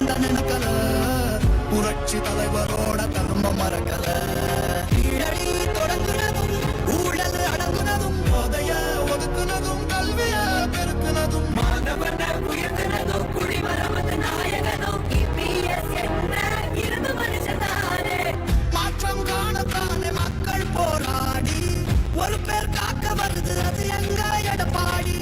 வேண்டாம் நினைக்கல, புரட்சி தலைவரோட தர்ம மறக்கல. கீழடி தொடங்குனதும் ஊழல் அடங்குனதும், போதைய ஒதுக்குனதும் கல்விய பெருக்குனதும், மாணவனை உயர்த்தினதும் குடிமரமது நாயகனும் இருந்து மனுஷனாரே. மாற்றம் காணத்தானே மக்கள் போராடி ஒரு பேர் காக்க வருது, அது எங்க எடப்பாடி.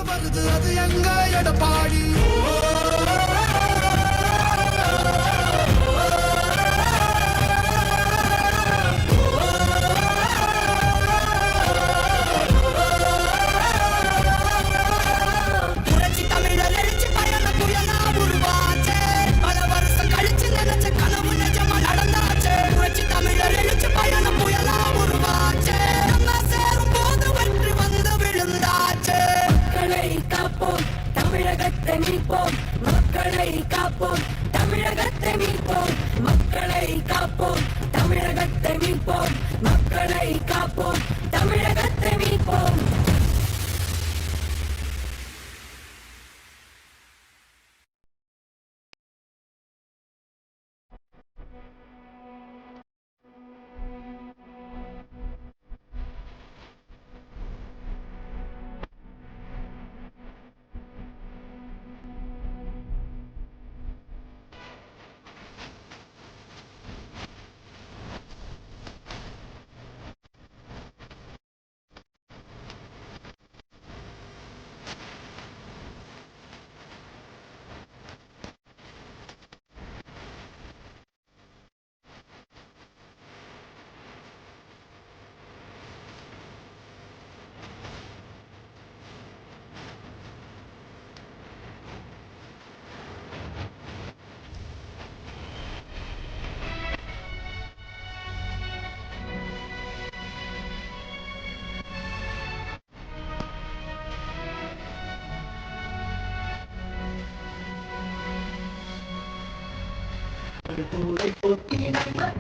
வருது அது எங்க எடப்பாடி மக்களை காப்போம் தமிழகத்தை மீட்போம் மக்களை காப்போம் தமிழகத்தை மீட்போம் மக்களை காப்போம் தமிழகத்தை மீட்போம்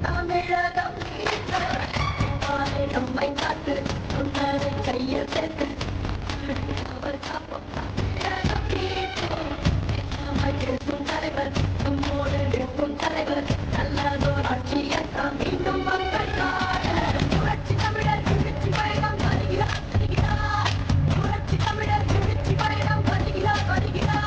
தமிழகம் நம்மை காத்து சொன்னதை கையில் சேர்த்து அவர் காப்போம் தமிழகம் பேசும் தலைவர் நம்மோடு இருக்கும் தலைவர் நல்லதோர் ஆட்சியத்தான் மீண்டும் மக்கள் புரட்சி தமிழர் வெற்றி பயணம் வருகிறார் வருகிறார் புரட்சி தமிழர் வெற்றி பயணம் வருகிறார் வருகிறார்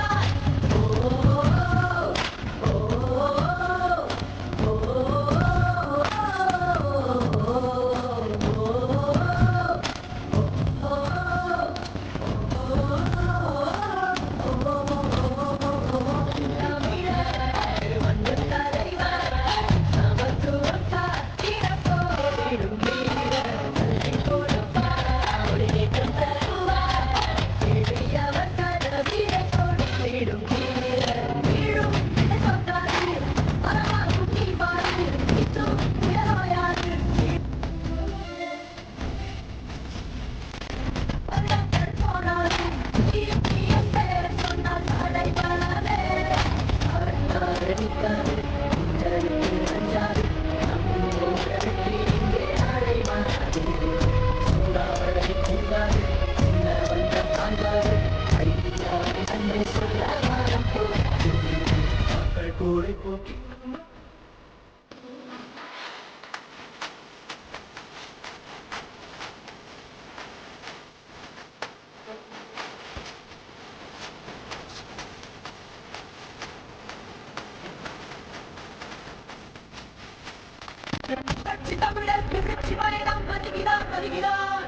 தமிழர் வெற்றி பயணம் வருகிறார் வருகிறார்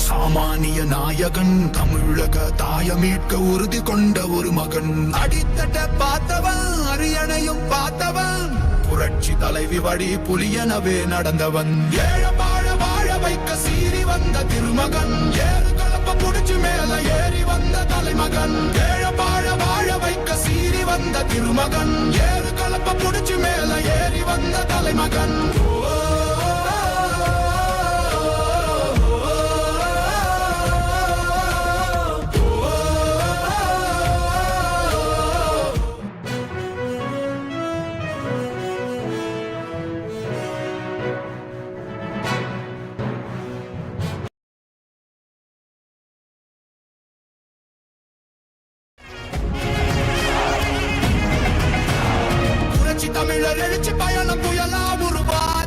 சாமானிய நாயகன் தமிழக தாய மீட்க உறுதி கொண்ட ஒரு மகன் அடித்தட்ட பார்த்தவன் அரியணையும் பார்த்தவன் புரட்சி தலைவி வழி புலியனவே நடந்தவன் ஏழ வாழ வாழ வைக்க சீறி வந்த திருமகன் ஏறு கலப்ப புடிச்சு மேல ஏறி வந்த தலைமகன் ஏழ வாழ வாழ வைக்க சீறி வந்த திருமகன் ஏறு கலப்ப புடிச்சு மேல ஏறி வந்த தலைமகன் தமிழர் எழுச்சி பயணம் புயலா உருவா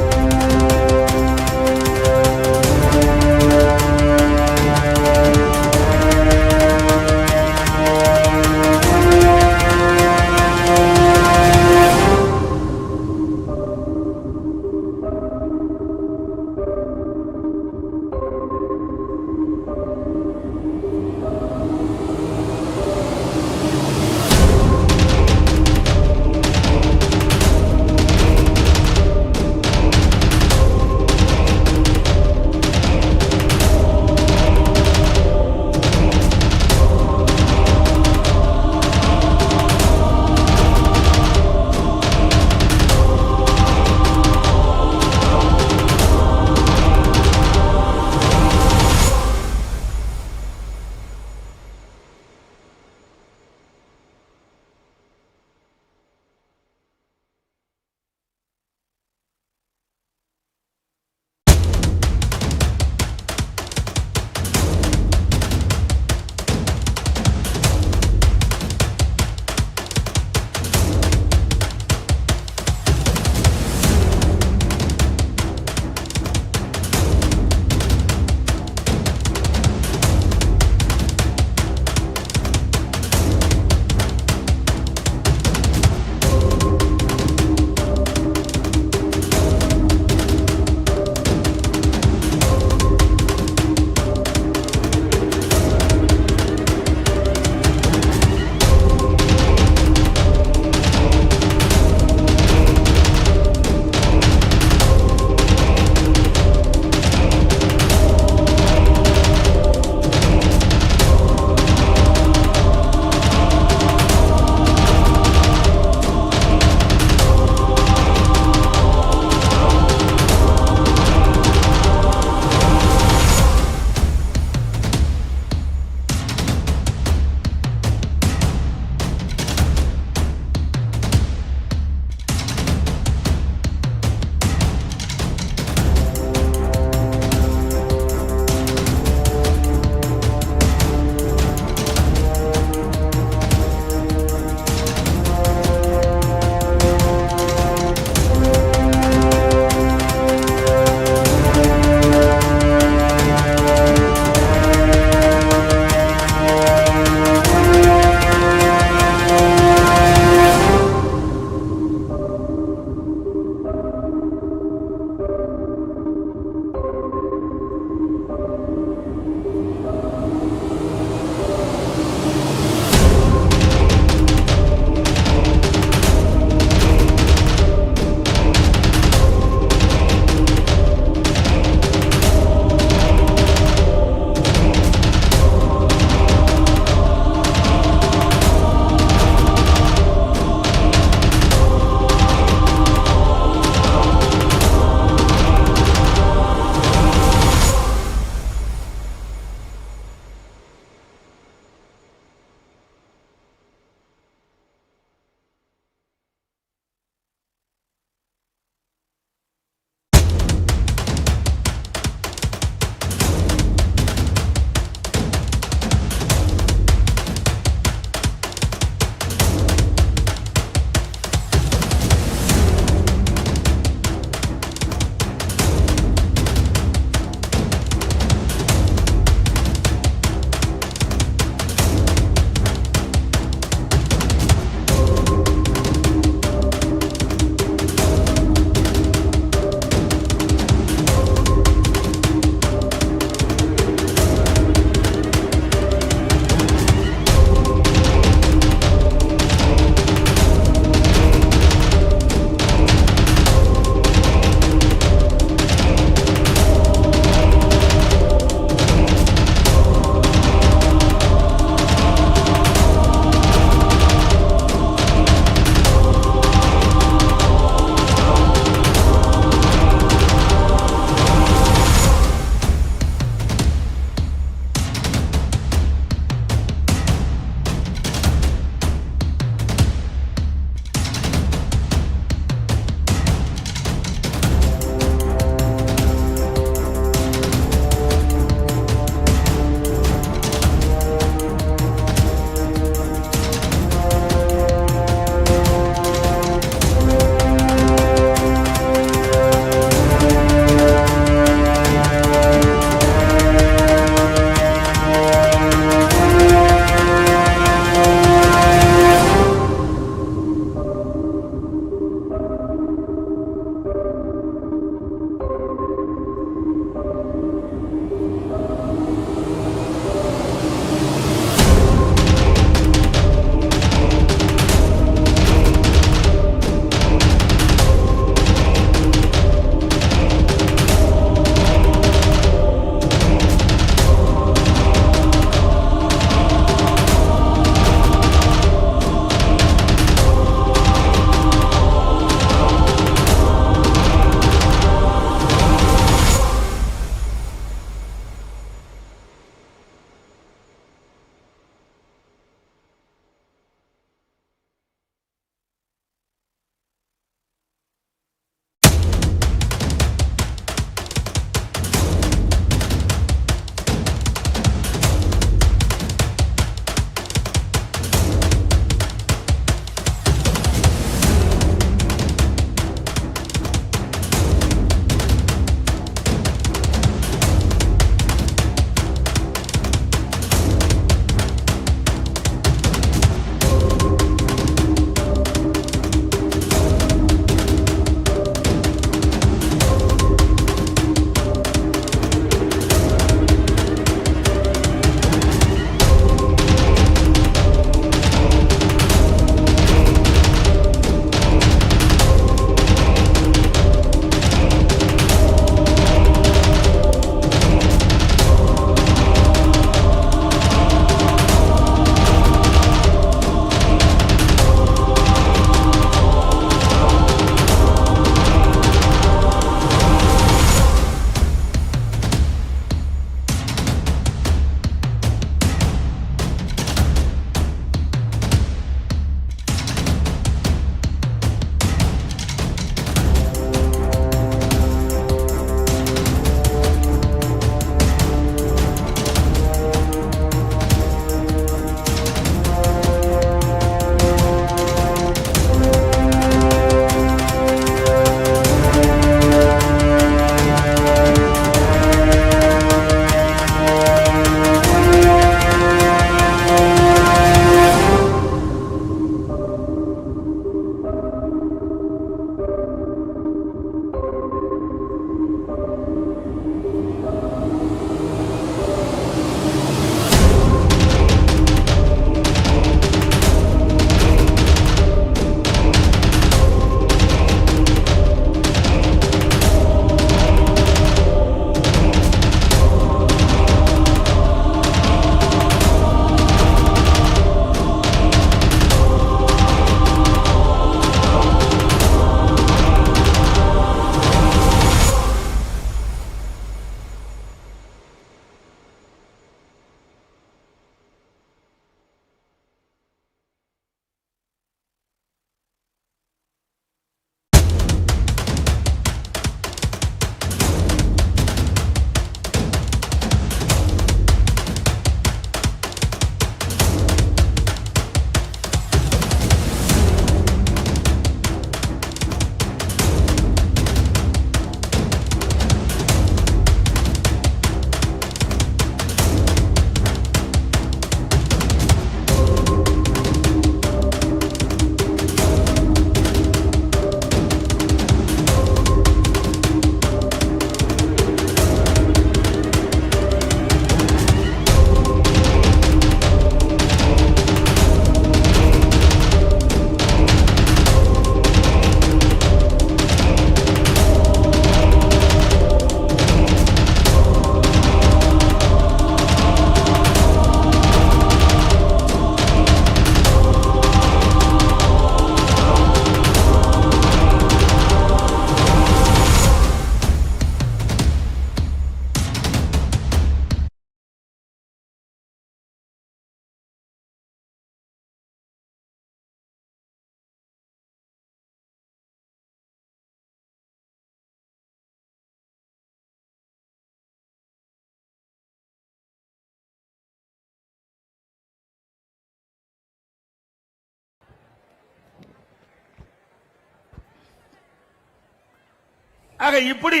ஆக இப்படி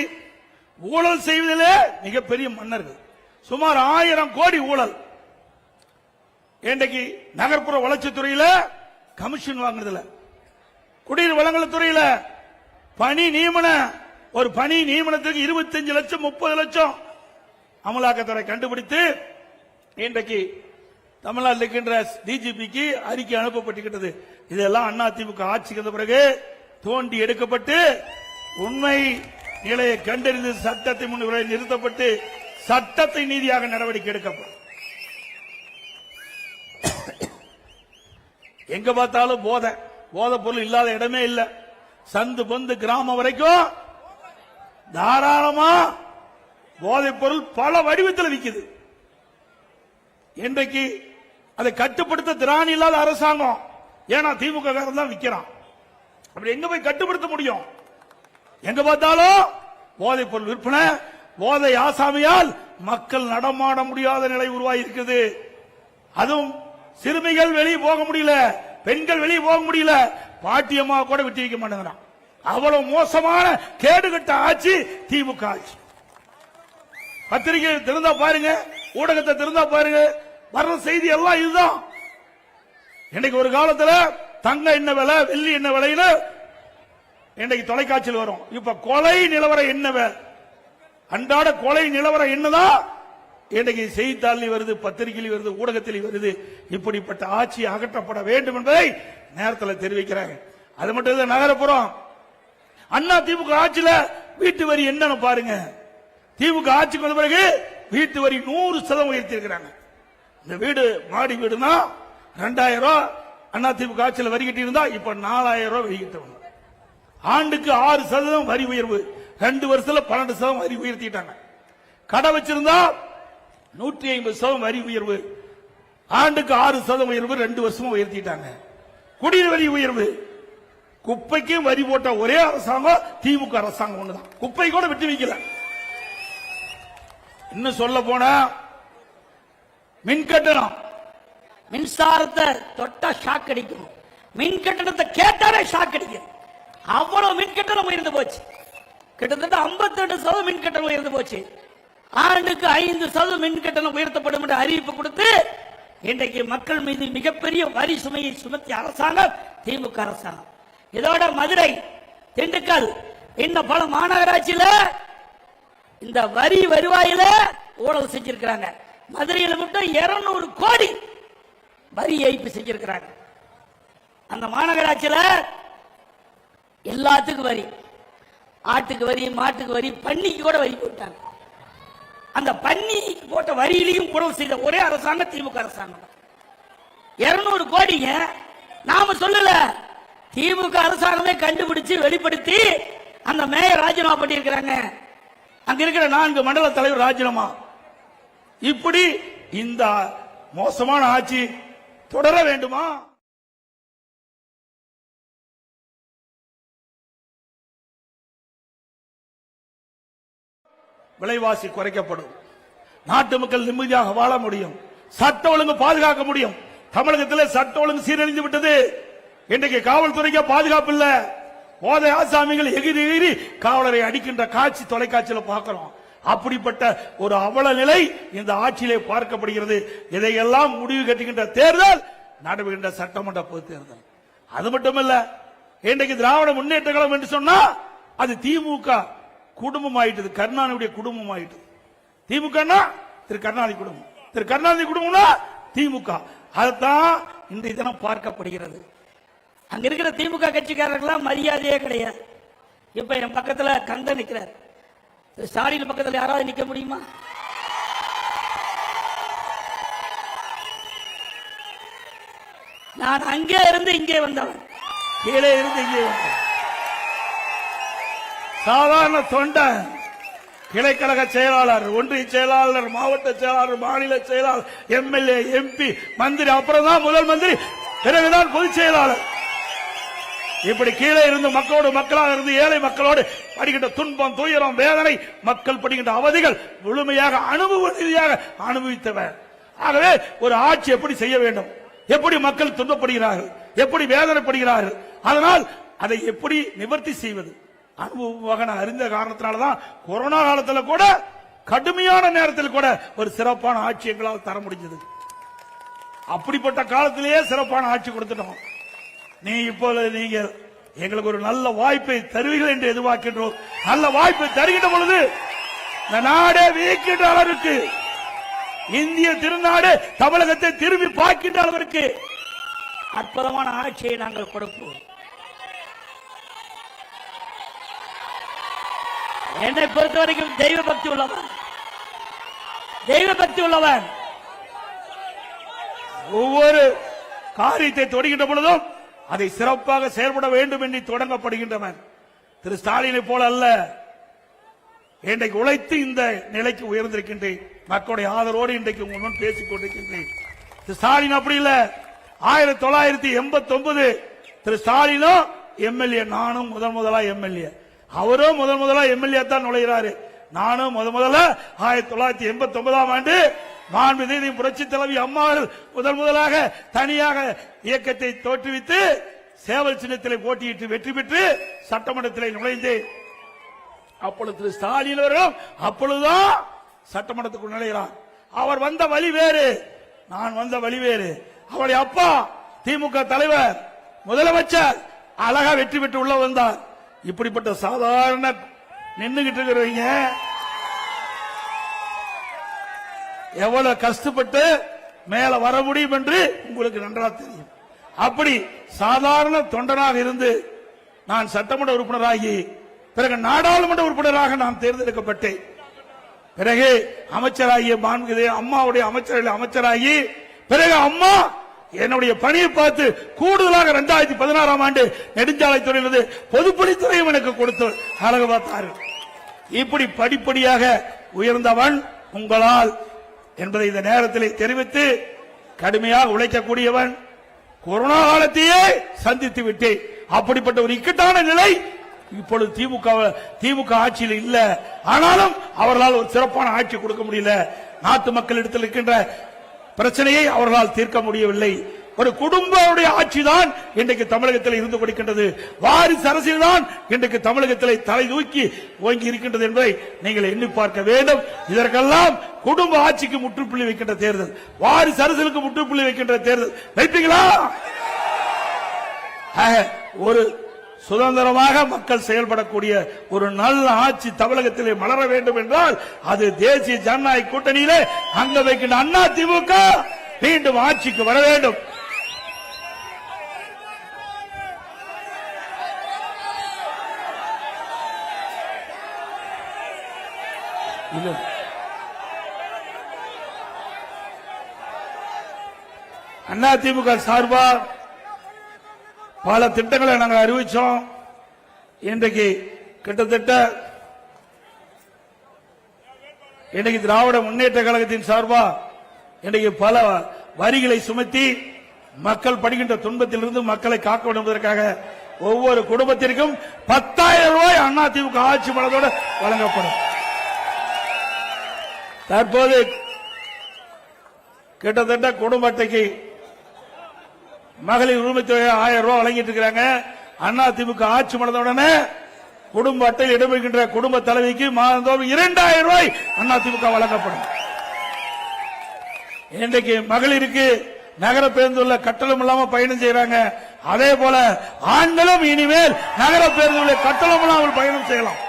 ஊழல் செய்வதிலே மிகப்பெரிய மன்னர்கள். சுமார் 1000 கோடி ஊழல். இன்றைக்கு நகர்ப்புற வளர்ச்சித்துறையில கமிஷன் வாங்குறதுல, குடிநீர் வழங்கல் துறையில பணி நியமன, ஒரு பணி நியமனத்துக்கு 25 லட்சம் 30 லட்சம் அமலாக்கத்துறை கண்டுபிடித்து இன்றைக்கு தமிழ்நாட்டில் இருக்கின்ற டிஜிபிக்கு அறிக்கை அனுப்பப்பட்டுவிட்டது. இதெல்லாம் அதிமுக ஆட்சிக்கு வந்த பிறகு தோண்டி எடுக்கப்பட்டு உண்மை நிலையை கண்டறிந்து சட்டத்தை முன்னிலை நிறுத்தப்பட்டு சட்டத்தை நீதியாக நடவடிக்கை எடுக்கப்படும். எங்க பார்த்தாலும் போதை பொருள் இல்லாத இடமே இல்ல. சந்து பந்து கிராமம் வரைக்கும் தாராளமா போதைப் பொருள் பல வடிவத்தில் விற்குது. இன்றைக்கு அதை கட்டுப்படுத்த திராணி இல்லாத அரசாங்கம். ஏன்னா திமுக தான் விற்கிறான். அப்படி எங்க போய் கட்டுப்படுத்த முடியும்? எங்க பார்த்தாலும் போதைப் பொருள் விற்பனை, போதை ஆசாமியால் மக்கள் நடமாட முடியாத நிலை உருவாகி இருக்குது. அதுவும் சிறுமிகள் வெளியே போக முடியல, பெண்கள் வெளியே போக முடியல, பாட்டியம்மா கூட விட்டு வைக்க மாட்டேங்கிறான். அவ்வளவு மோசமான கேடுகட்ட ஆட்சி திமுக ஆட்சி. பத்திரிகை திறந்தா பாருங்க, ஊடகத்தை திறந்தா பாருங்க, வர்ற செய்தி எல்லாம் இதுதான். இன்னைக்கு ஒரு காலத்துல தங்க என்ன விலை, வெள்ளி என்ன விலைன்னு இன்னைக்கு தொலைக்காட்சியில் வரும். இப்ப கொலை நிலவரம் என்ன விலை, அன்றாட கொலை நிலவரம் என்னதான் இன்றைக்கு செய்தித்தாளில் வருது, பத்திரிகையில் வருது, ஊடகத்தில் வருது. இப்படிப்பட்ட ஆட்சி அகற்றப்பட வேண்டும் என்பதை நேரத்தில் தெரிவிக்கிறாங்க. அது மட்டும் இல்ல, நகரப்புறம் அண்ணா திமுக ஆட்சியில வீட்டு வரி என்னன்னு பாருங்க. திமுக ஆட்சிக்கு வந்த பிறகு வீட்டு வரி 100% உயர்த்தி இருக்கிறாங்க. இந்த வீடு மாடி வீடுனா 2000 ரூபாய் அண்ணா திமுக ஆட்சியில் வரி கட்டி இருந்தா இப்ப 4000 ரூபாய் வரி கட்டணும். ஆண்டுக்கு 6% வரி உயர்வு, 2 வருஷத்துல 12% வரி உயர்த்திட்டாங்க. கடை வச்சிருந்தா 150% வரி உயர்வு, ஆண்டுக்கு 6% உயர்வு, 2 வருஷமா உயர்த்திட்டாங்க. குடிநீர் வரி உயர்வு, குப்பைக்கும் வரி போட்ட ஒரே அரசாங்கம் திமுக அரசாங்கம் ஒண்ணுதான். குப்பை கூட விட்டு வைக்கல. இன்னும் சொல்ல போனா மின் கட்டணம், மின்சாரத்தை தொட்டா ஷாக் அடிக்கும், மின் கட்டணத்தை கேட்டாலே ஷாக் அடிக்கும். அவ்வளவு மின் கட்டணம் உயர்ந்து போச்சு. கிட்டத்தட்ட 52% மின் கட்டணம் உயர்ந்து போச்சு. ஆண்டுக்கு 5% மின் கட்டணம் உயர்த்தப்படும் என்று அறிவிப்பு கொடுத்து இன்றைக்கு மக்கள் மீது மிகப்பெரிய வரி சுமையை சுமத்திய அரசாங்கம் திமுக அரசாங்கம். இதோட மதுரை, திண்டுக்கல், இன்னும் பல மாநகராட்சியில இந்த வரி வருவாயில ஊழல் செஞ்சிருக்கிறாங்க. மதுரையில் மட்டும் 200 கோடி வரி ஏய்ப்பு செஞ்சிருக்கிறாங்க. அந்த மாநகராட்சியில எல்லாத்துக்கும் வரி, ஆட்டுக்கு வரி, மாட்டுக்கு வரி, பன்னிக்கு கூட வரி போட்டாங்க. அந்த பன்னி போட்ட வரியிலையும் குறவு செய்த ஒரே அரசாங்கம் திமுக அரசாங்கம். 200 கோடிங்க நாம சொல்லல, திமுக அரசாங்கமே கண்டுபிடிச்சு வெளிப்படுத்தி அந்த மேயர் ராஜினாமா பண்ணியிருக்கிறாங்க. அங்க இருக்கிற 4 மண்டல தலைவர் ராஜினாமா. இப்படி இந்த மோசமான ஆட்சி தொடர வேண்டுமா? விலைவாசி குறைக்கப்படும், நாட்டு மக்கள் நிம்மதியாக வாழ முடியும், சட்ட ஒழுங்கு பாதுகாக்க முடியும். தமிழகத்தில் சட்ட ஒழுங்கு சீரழிந்து விட்டது. இன்றைக்கு காவல்துறைக்கு பாதுகாப்பு இல்ல. போதை ஆசாமிகள் எகிரி எகிரி காவலரை அடிக்கின்ற காட்சி தொலைக்காட்சியில் பார்க்கிறோம். அப்படிப்பட்ட ஒரு அவல நிலை இந்த ஆட்சியிலே பார்க்கப்படுகிறது. இதையெல்லாம் முடிவு கட்டுகின்ற தேர்தல் நடைபெறுகின்ற சட்டமன்ற பொது தேர்தல். அது மட்டுமல்ல, இன்றைக்கு திராவிட முன்னேற்ற கழகம் என்று சொன்னா அது திமுக குடும்பம் ஆயிட்டது, கருணாநிதியுடைய குடும்பம் ஆயிட்டது. திமுக திரு கருணாநிதி குடும்பம், திரு கருணாநிதி குடும்பம்னா திமுக. அதுதான் இன்றைய தினம் பார்க்கப்படுகிறது. அங்க இருக்கிற திமுக கட்சிக்காரர்களாம் மரியாதையே கிடையாது. இப்ப என் பக்கத்துல கந்த நிக்கிறார், ஸ்டாலின் பக்கத்துல யாராவது நிக்க முடியுமா? நான் அங்கே இருந்து இங்கே வந்தவன், கீழே இருந்து இங்கே வந்தவன், சாதாரண தொண்டை, கிளைக்கழக செயலாளர், ஒன்றிய செயலாளர், மாவட்ட செயலாளர், மாநில செயலாளர், எம்எல்ஏ, எம்பி, மந்திரி, அப்புறம் தான் முதல் மந்திரி, பிறகுதான் பொதுச் செயலாளர். இப்படி கீழே இருந்து மக்களோடு மக்களாக இருந்து ஏழை மக்களோடு படுகின்ற துன்பம், துயரம், வேதனை, மக்கள் படுகின்ற அவதிகள் முழுமையாக அனுபவ ரீதியாக அனுபவித்தவர். ஆகவே ஒரு ஆட்சி எப்படி செய்ய வேண்டும், எப்படி மக்கள் துன்பப்படுகிறார்கள், எப்படி வேதனைப்படுகிறார்கள், அதனால் அதை எப்படி நிவர்த்தி செய்வது, அனுபவமாக நான் அறிந்த காரணத்தினாலதான் கொரோனா காலத்தில் கூட கடுமையான நேரத்தில் கூட ஒரு சிறப்பான ஆட்சி எங்களால் தர முடிஞ்சது. அப்படிப்பட்ட காலத்திலேயே சிறப்பான ஆட்சி கொடுத்துட்டோம். நீங்கள் எங்களுக்கு ஒரு நல்ல வாய்ப்பை தருவீர்கள் என்று எதிர்பார்க்கின்றோம். நல்ல வாய்ப்பை தருகின்ற பொழுது இந்த நாடே வியக்கின்ற அளவிற்கு, இந்திய திருநாடு தமிழகத்தை திரும்பி பார்க்கின்ற அளவிற்கு அற்புதமான ஆட்சியை நாங்கள் கொடுப்போம். என்னை பொறுத்தவரைக்கும் தெய்வ பக்தி உள்ளவன் ஒவ்வொரு காரியத்தை தொடங்கின்ற பொழுதும் அதை சிறப்பாக செயல்பட வேண்டும் என்று தொடங்கப்படுகின்றவன். திரு ஸ்டாலினை போல அல்ல. இன்றைக்கு உழைத்து இந்த நிலைக்கு உயர்ந்திருக்கின்றேன். மக்களுடைய ஆதரவோடு இன்றைக்கு உங்கள் முன் பேசிக் கொண்டிருக்கின்றேன். திரு ஸ்டாலின் அப்படி இல்ல. 1989 திரு ஸ்டாலினும் எம்எல்ஏ, நானும் முதலா எம்எல்ஏ. அவரும் முதலா எம்எல்ஏ தான் நுழைகிறாரு. நானும் முதல்ல 1989ஆம் ஆண்டு மாண்புமிகு புரட்சி தலைவி அம்மா முதலாக தனியாக இயக்கத்தை தோற்றுவித்து சேவல் சின்னத்திலே போட்டியிட்டு வெற்றி பெற்று சட்டமன்றத்திலே நுழைந்தேன். அப்பொழுது திரு ஸ்டாலின் அவர்களும் அப்பொழுதுதான் சட்டமன்றத்துக்கு நுழைகிறார். அவர் வந்த வழி வேறு, நான் வந்த வழி வேறு. அவருடைய அப்பா திமுக தலைவர் முதலமைச்சர் அழகா வெற்றி பெற்று உள்ள வந்தார். இப்படிப்பட்ட சாதாரண நின்றுகிட்டு இருக்கிறவங்க எவ்வளவு கஷ்டப்பட்டு மேல வர முடியும் என்று உங்களுக்கு நன்றாக தெரியும். அப்படி சாதாரண தொண்டனாக இருந்து நான் சட்டமன்ற உறுப்பினராகி பிறகு நாடாளுமன்ற உறுப்பினராக நான் தேர்ந்தெடுக்கப்பட்டேன். பிறகு அமைச்சராகிய அம்மாவுடைய அமைச்சராகி பிறகு அம்மா என்னுடைய பணியை பார்த்து கூடுதலாக 2016ஆம் ஆண்டு நெடுஞ்சாலைத்துறையிலிருந்து பொதுப்பணித்துறையும் எனக்கு கொடுத்து அழகு பார்த்தார்கள். இப்படி படிப்படியாக உயர்ந்தவன் உங்களால் என்பதை இந்த நேரத்தில் தெரிவித்து, கடுமையாக உழைக்கக்கூடியவன். கொரோனா காலத்தையே சந்தித்து விட்டேன். அப்படிப்பட்ட ஒரு இக்கட்டான நிலை இப்பொழுது திமுக ஆட்சியில் இல்ல. ஆனாலும் அவர்களால் ஒரு சிறப்பான ஆட்சி கொடுக்க முடியல. நாட்டு மக்களிடத்தில் இருக்கின்ற பிரச்சனையை அவர்களால் தீர்க்க முடியவில்லை. ஒரு குடும்பமுடைய ஆட்சி தான் இன்றைக்கு தமிழகத்தில் இருந்து கொடுக்கின்றது. வாரிசு அரசியல் தான் இன்றைக்கு தமிழகத்தில் தலை தூக்கி ஓங்கி இருக்கின்றது என்பதை நீங்கள் எண்ணி பார்க்க வேண்டும். இதற்கெல்லாம் குடும்ப ஆட்சிக்கு முற்றுப்புள்ளி வைக்கின்ற தேர்தல், வாரிசு அரசியலுக்கு முற்றுப்புள்ளி வைக்கின்ற தேர்தல் வைப்பீங்களா? ஒரு சுதந்திரமாக மக்கள் செயல்படக்கூடிய ஒரு நல்ல ஆட்சி தமிழகத்திலே மலர வேண்டும் என்றால் அது தேசிய ஜனநாயக கூட்டணியிலே அங்க வைக்கின்ற அண்ணா திமுக மீண்டும் ஆட்சிக்கு வர வேண்டும். அண்ணா திமுக சார்பா பல திட்டங்களை நாங்கள் அறிவிச்சோம். இன்றைக்கு கிட்டத்தட்ட திராவிட முன்னேற்ற கழகத்தின் சார்பா இன்றைக்கு பல வரிகளை சுமத்தி மக்கள் படுகின்ற துன்பத்திலிருந்து மக்களை காக்க வேண்டும் என்பதற்காக ஒவ்வொரு குடும்பத்திற்கும் 10,000 ரூபாய் அண்ணா திமுக ஆட்சி பலத்தோடு வழங்கப்படும். தற்போது கிட்டத்தட்ட குடும்ப அட்டைக்கு மகளிர் உரிமை தொகை 1000 ரூபாய் வழங்கிட்டு இருக்கிறாங்க. அண்ணா திமுக ஆட்சி மலர்ந்தவுடனே குடும்ப அட்டையில் இடம்பெறுகின்ற குடும்ப தலைவிக்கு மாதந்தோறும் 2000 ரூபாய் அண்ணா திமுக வழங்கப்படும். இன்றைக்கு மகளிருக்கு நகர பேருந்துள்ள கட்டணம் இல்லாம பயணம் செய்யறாங்க. அதே போல ஆண்களும் இனிமேல் நகர பேருந்துள்ள கட்டணம் இல்லாமல் பயணம் செய்யலாம்.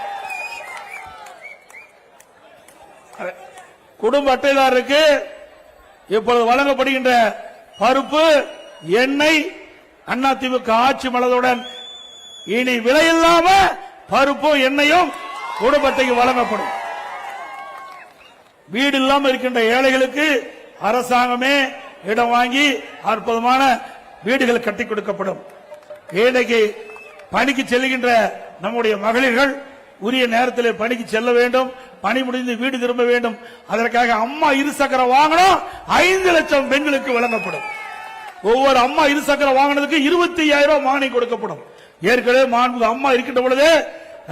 குடும்ப அட்டைதாரருக்கு இப்பொழுது வழங்கப்படுகின்ற பருப்பு, எண்ணெய் அண்ணா திமுக ஆட்சி மலர்ந்தவுடன் இனி விலையில்லாம பருப்பும் எண்ணெயும் குடும்ப அட்டைக்கு வழங்கப்படும். வீடு இல்லாமல் இருக்கின்ற ஏழைகளுக்கு அரசாங்கமே இடம் வாங்கி அற்புதமான வீடுகள் கட்டி கொடுக்கப்படும். ஏழைக்கு பணிக்கு செல்கின்ற நம்முடைய மகளிர்கள் உரிய நேரத்தில் பணிக்கு செல்ல வேண்டும், பணி முடிந்து வீடு திரும்ப வேண்டும். அதற்காக அம்மா இருசக்கர வாகனம் 5 லட்சம் பெண்களுக்கு வழங்கப்படும். ஒவ்வொரு அம்மா இருசக்கர வாகனத்துக்கு 25,000 ரூபாய் மானியம் கொடுக்கப்படும். ஏற்கனவே மாண்புமிகு அம்மா இருக்கின்ற பொழுது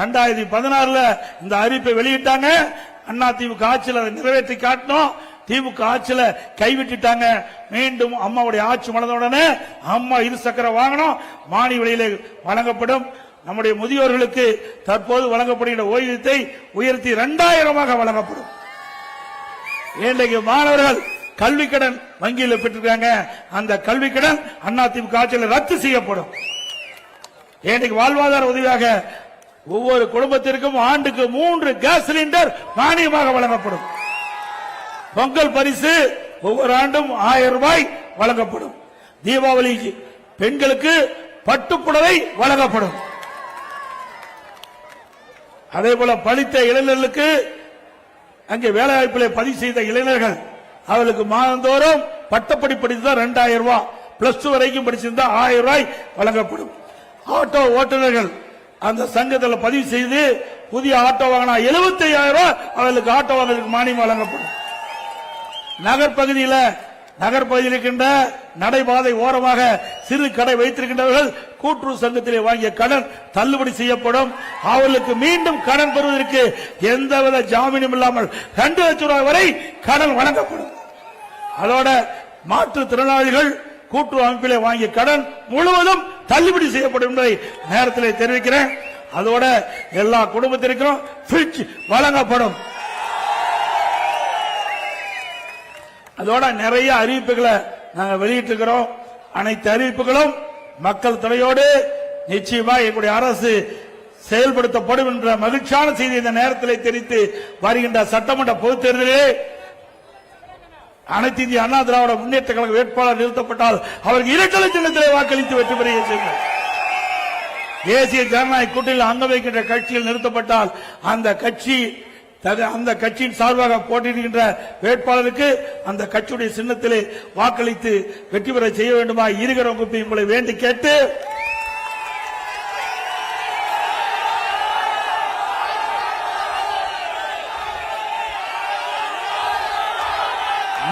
2016 இந்த அறிவிப்பை வெளியிட்டாங்க. அண்ணா திமுக ஆட்சியில் அதை நிறைவேற்றி காட்டணும். திமுக ஆட்சியில கைவிட்டுட்டாங்க. மீண்டும் அம்மாவுடைய ஆட்சி மலர்ந்தவுடனே அம்மா இருசக்கர வாகனம் மானிய விலையில வழங்கப்படும். நம்முடைய முதியோர்களுக்கு தற்போது வழங்கப்படுகின்ற ஓய்வூதியத்தை உயர்த்தி 2000 வழங்கப்படும். இன்றைக்கு மாணவர்கள் கல்வி கடன் வங்கியில் பெற்றிருக்காங்க. அந்த கல்வி கடன் அதிமுக ஆட்சியில் ரத்து செய்யப்படும். இன்றைக்கு வாழ்வாதார உதவியாக ஒவ்வொரு குடும்பத்திற்கும் ஆண்டுக்கு 3 கேஸ் சிலிண்டர் மானியமாக வழங்கப்படும். பொங்கல் பரிசு ஒவ்வொரு ஆண்டும் 1000 ரூபாய் வழங்கப்படும். தீபாவளி பெண்களுக்கு பட்டுப்புடவை வழங்கப்படும். அதே போல படித்த இளைஞர்களுக்கு அங்கே வேலைவாய்ப்பில் பதிவு செய்த இளைஞர்கள் அவர்களுக்கு மாதந்தோறும் பட்டப்படி படித்துதான் 2000 ரூபாய், +2 வரைக்கும் படிச்சிருந்தா 1000 ரூபாய் வழங்கப்படும். ஆட்டோ ஓட்டுநர்கள் அந்த சங்கத்தில் பதிவு செய்து புதிய ஆட்டோ வாங்கினா 75,000 ரூபாய் அவர்களுக்கு ஆட்டோ வாங்குவதற்கு மானியம் வழங்கப்படும். நகர்பகுதியில் இருக்கின்ற நடைபாதை ஓரமாக சிறு கடை வைத்திருக்கின்றவர்கள் கூட்டுறவு சங்கத்திலே வாங்கிய கடன் தள்ளுபடி செய்யப்படும். அவர்களுக்கு மீண்டும் கடன் பெறுவதற்கு எந்தவித ஜாமீனும் இல்லாமல் 2 லட்சம் ரூபாய் வரை கடன் வழங்கப்படும். அதோட மாற்றுத்திறனாளிகள் கூட்டுறவு அமைப்பிலே வாங்கிய கடன் முழுவதும் தள்ளுபடி செய்யப்படும் என்பதை நேரத்தில் தெரிவிக்கிறேன். அதோட எல்லா குடும்பத்திற்கும் ஃபிரிட்ஜ் வழங்கப்படும். அதோட நிறைய அறிவிப்புகளை நாங்கள் வெளியிட்டிருக்கிறோம். அனைத்து அறிவிப்புகளும் மக்கள் துணையோடு நிச்சயமா எங்களுடைய அரசு செயல்படுத்தப்படும் என்ற மகிழ்ச்சியான செய்தி இந்த நேரத்தில் தெரிவித்து வருகின்ற சட்டமன்ற பொதுத் தேர்தலிலே அனைத்து இந்திய அண்ணா திராவிட முன்னேற்ற கழக வேட்பாளர் நிறுத்தப்பட்டால் அவருக்கு 2 சின்னத்திலே வாக்களித்து வெற்றி பெற செய்வார். தேசிய ஜனநாயக கூட்டணியில் அங்க வைக்கின்ற கட்சியில் நிறுத்தப்பட்டால் அந்த கட்சியின் சார்பாக போட்டியிடுகின்ற வேட்பாளருக்கு அந்த கட்சியுடைய சின்னத்திலே வாக்களித்து வெற்றி பெற செய்ய வேண்டுமா இருக்கிற வகுப்பை உங்களை வேண்டி கேட்டு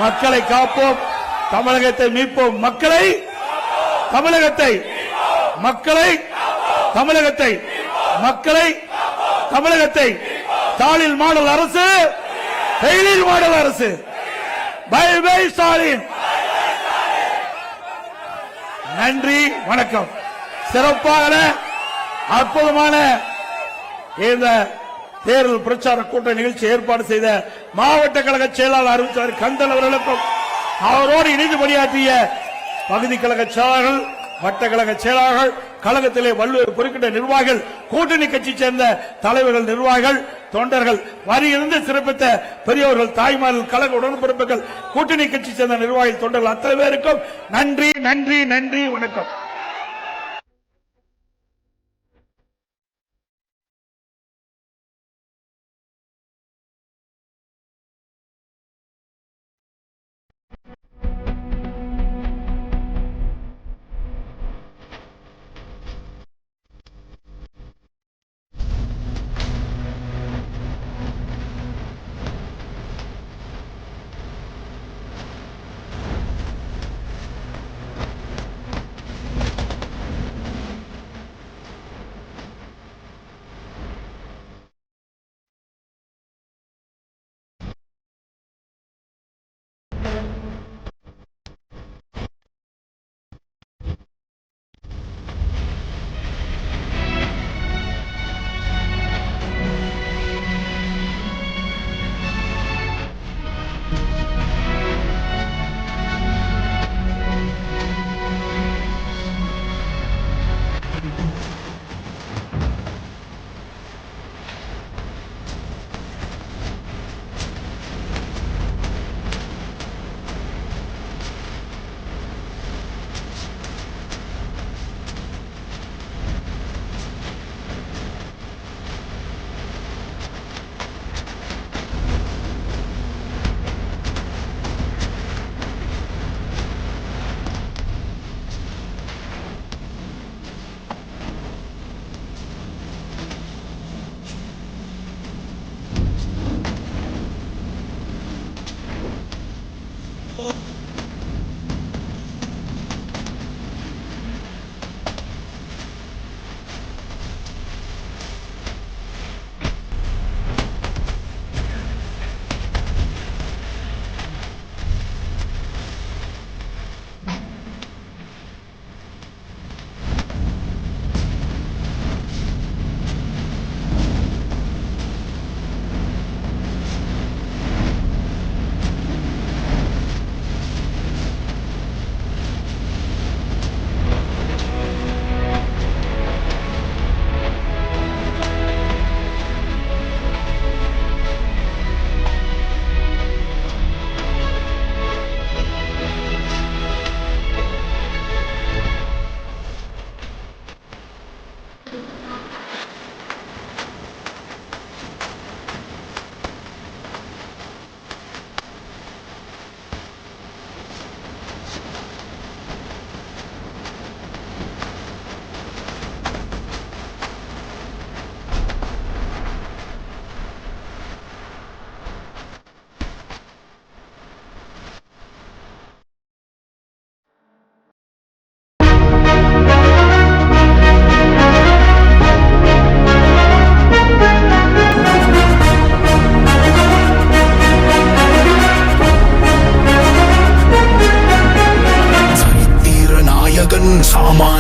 மக்களை காப்போம், தமிழகத்தை மீட்போம். தமிழகத்தை ஸ்டாலின் மாடல் அரசு, ஃபெயிலியர் மாடல் அரசு. Bye bye Stalin. நன்றி, வணக்கம். சிறப்பான அற்புதமான இந்த தேர்தல் பிரச்சார கூட்ட நிகழ்ச்சி ஏற்பாடு செய்த மாவட்ட கழக செயலாளர் அறிவித்தார் கந்தன் அவர்களுக்கும் அவரோடு இணைந்து பணியாற்றிய பகுதி கழக செயலாளர்கள், வட்ட கழக செயலாளர்கள், கழகத்திலே வள்ளுவர் குறுக்கிட்ட நிர்வாகிகள், கூட்டணி கட்சி சேர்ந்த தலைவர்கள், நிர்வாகிகள், தொண்டர்கள், வரியிலிருந்து சிறப்பித்த பெரியவர்கள், தாய்மார்கள், கழக உடன்பிறப்புகள், கூட்டணி கட்சி சேர்ந்த நிர்வாகிகள், தொண்டர்கள் அத்தனை பேருக்கும் நன்றி, நன்றி, நன்றி, வணக்கம்.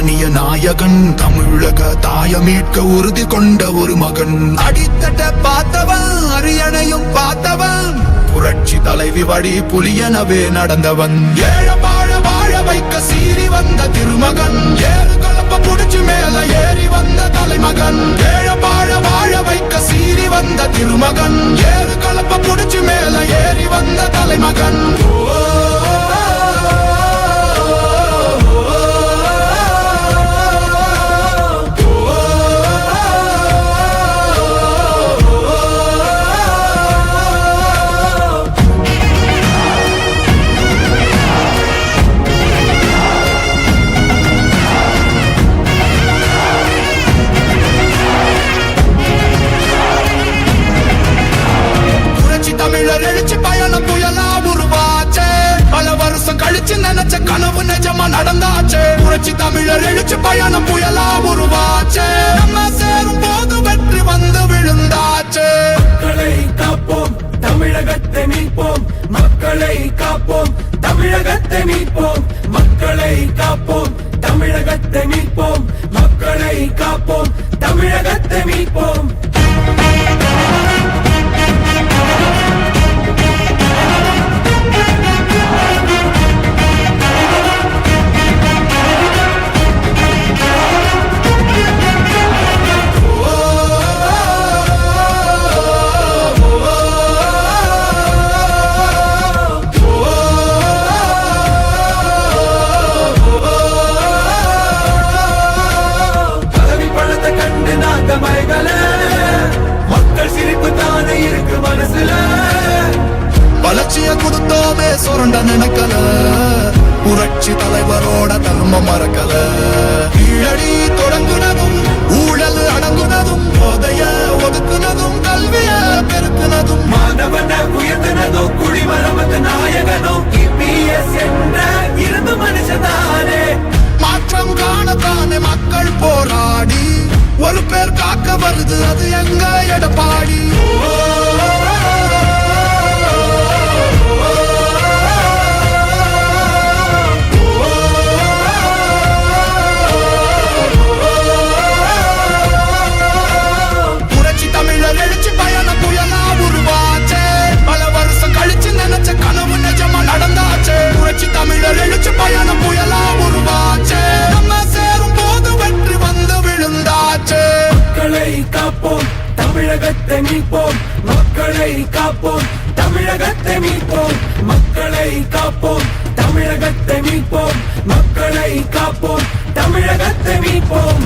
தானிய நாயகன் தமிழக தாய மீட்க உறுதி கொண்ட ஒரு மகன் அடித்தட்ட பார்த்தவன் அரியணையும் பார்த்தவன் புரட்சி தலைவி வழி புலியனவே நடந்தவன் ஏழ வாழ வாழ வைக்க சீறி வந்த திருமகன் ஏறு கலப்ப புடிச்சு மேல ஏறி வந்த தலைமகன் ஏழ வாழ வாழ வைக்க சீறி வந்த திருமகன் ஏறு கலப்ப புடிச்சு மேல ஏறி வந்த தலைமகன் தமிழர் எழுச்சி பயணம் புயலா உருவாச்சே பல வருஷம் கழிச்சு நினைச்ச கனவு நிஜமா நடந்தாச்சே புரட்சி தமிழர் எழுச்சி பயணம் புயலா உருவாச்சே நம்ம சேரும் போது வெற்றி வந்து விழுந்தாச்சே மக்களை காப்போம் தமிழகத்தை மீட்போம் மக்களை காப்போம் தமிழகத்தை மீட்போம் மக்களை காப்போம் தமிழகத்தை மீட்போம் மக்களை காப்போம் தமிழகத்தை மீட்போம் மக்கள் சிரிப்பு தானே இருக்கு மனசுல வளர்ச்சிய கொடுத்தோமே சுரண்ட நினைக்கல புரட்சி தலைவரோட தர்மம் மறக்கல கீழடி தொடங்குனதும் ஊழல் அடங்குனதும் போதைய ஒதுக்குனதும் கல்விய பெருக்குனதும் மாணவனை உயர்த்தினதும் குடிமரமத்து நாயகனும் இபிஎஸ் என்ற இருந்து மனுஷதானே மாற்றம் காணத்தானே மக்கள் போராடி ஒரு பேர் காக்க வருது அது எங்க எடப்பாடி புரட்சி தமிழர் எழுச்சி பயணம் புயலா உருவாச்சே பல வருஷம் கழிச்சு நினைச்ச கனவு நிஜமா நடந்தாச்சே புரட்சி தமிழர் எழுச்சி பயணம் புயலா உருவாச்சே நம்ம சேரும் போது வெற்றி வந்து விழுந்தாச்சே மக்களை காப்போம் தமிழகத்தை மீட்போம் மக்களை காப்போம் தமிழகத்தை மீட்போம் மக்களை காப்போம் தமிழகத்தை மீட்போம் மக்களை காப்போம் தமிழகத்தை மீட்போம்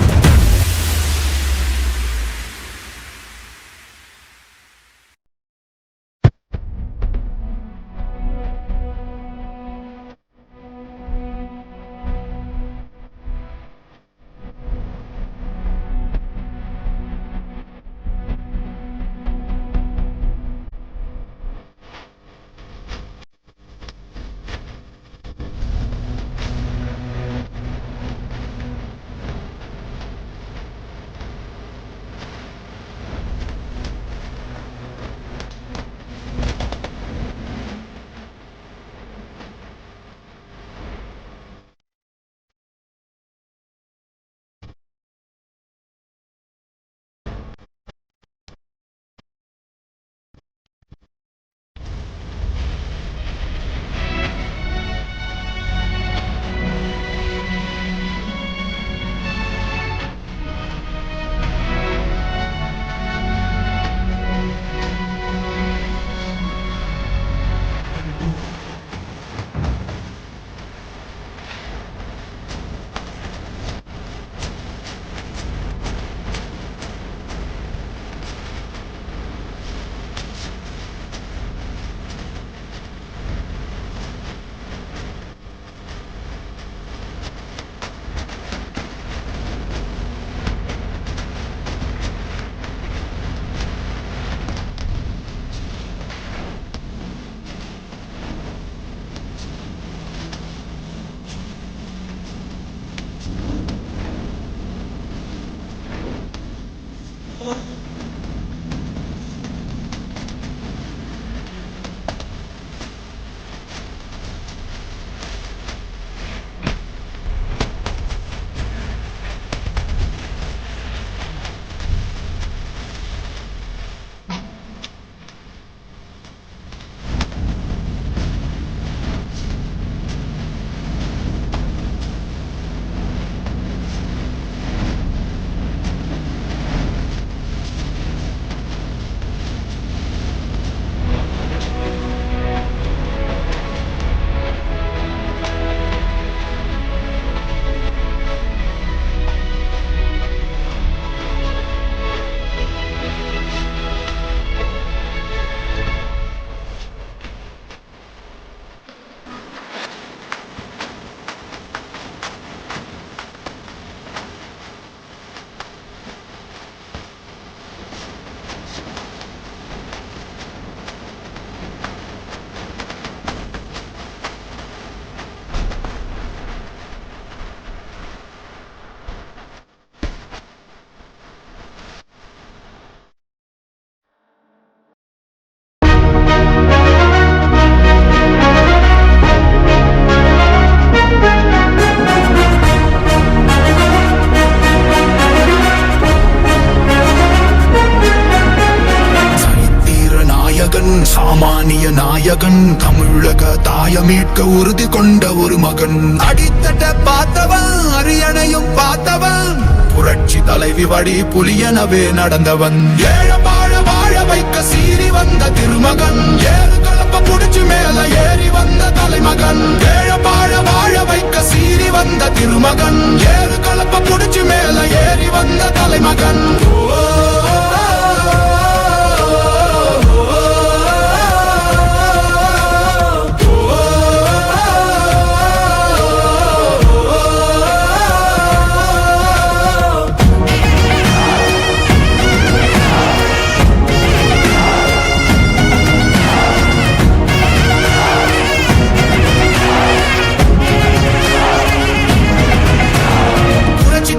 நாயகன் தமிழக தாய மீட்க உறுதி கொண்ட ஒரு மகன் அடித்தட்ட பார்த்தவன் அரியணையும் பார்த்தவன் புரட்சி தலைவி வடி புலியனவே நடந்தவன் ஏழ வாழ வாழ வைக்க சீறி வந்த திருமகன் ஏறு கலப்ப புடிச்சு மேல ஏறி வந்த தலைமகன் ஏழ வாழ வாழ வைக்க சீறி வந்த திருமகன் ஏறு கலப்ப புடிச்சு மேல ஏறி வந்த தலைமகன்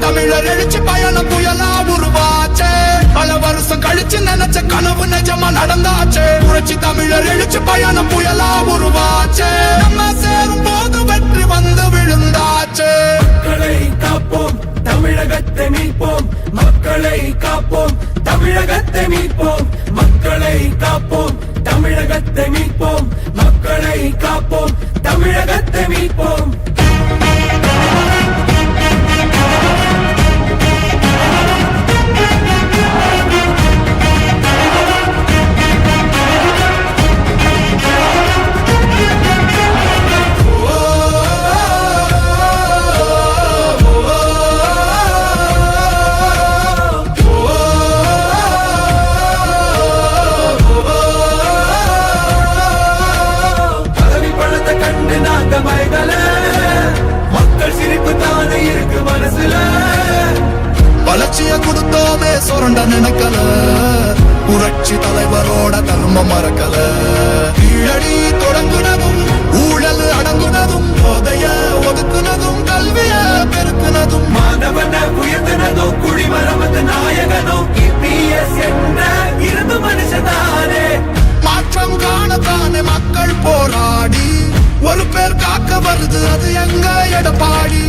தமிழர் எழுச்சி பயணம் புயலா உருவாச்சே பல வருஷம் கழிச்சு நினைச்ச கனவு நிஜமா நடந்தாச்சே புரட்சி தமிழர் எழுச்சி பயணம் புயலா உருவாச்சே நம்ம சேரும் போது வெற்றி வந்து விழுந்தாச்சே மக்களை காப்போம் தமிழகத்தை மீட்போம் மக்களை காப்போம் தமிழகத்தை மீட்போம் மக்களை காப்போம் தமிழகத்தை மீட்போம் மக்களை காப்போம் தமிழகத்தை மீட்போம் மக்கள் சிரிப்பு தானே இருக்கு மனசுல வளர்ச்சிய கொடுத்தோமே சுரண்ட நினைக்கல புரட்சி தலைவரோட தர்மம் மறக்கல கீழடி தொடங்குனதும் ஊழல் அடங்குனதும் போதைய ஒதுக்குனதும் கல்விய பெருக்குனதும் மாணவன உயர்த்தினதும் குடிமரமது நாயகனும் என்ற இருந்து மனுஷனானே மாற்றம் காணத்தானே மக்கள் போராடி ஒரு பேர் காக்க வருது அது எங்க Edappadi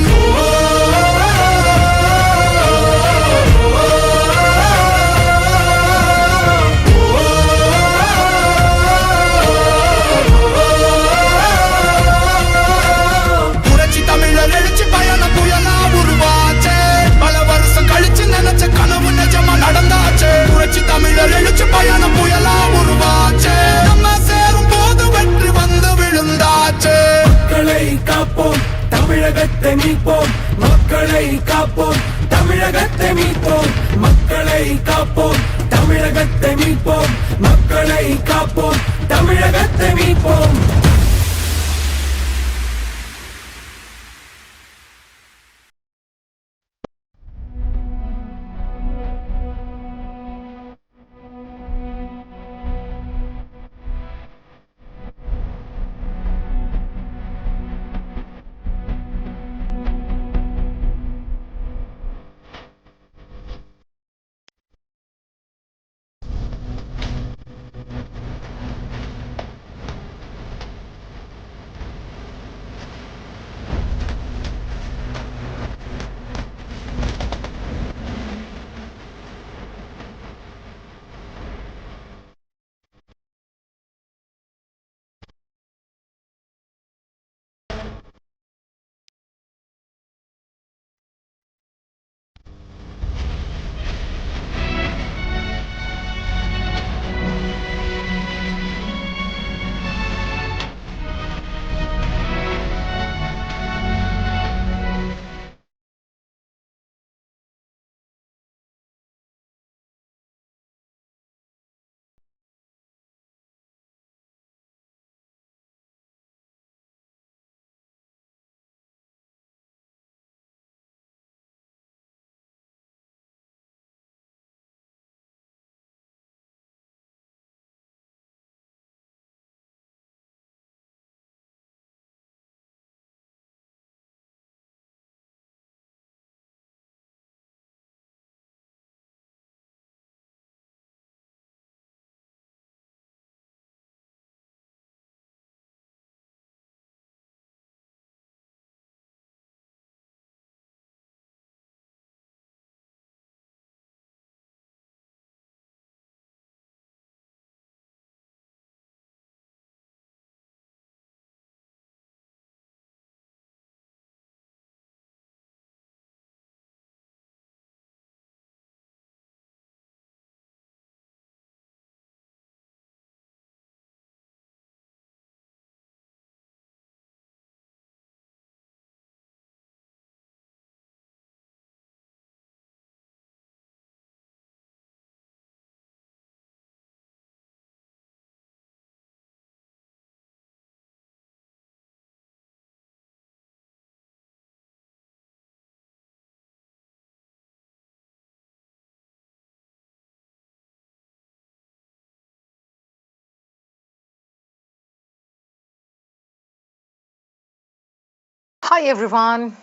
Hi everyone,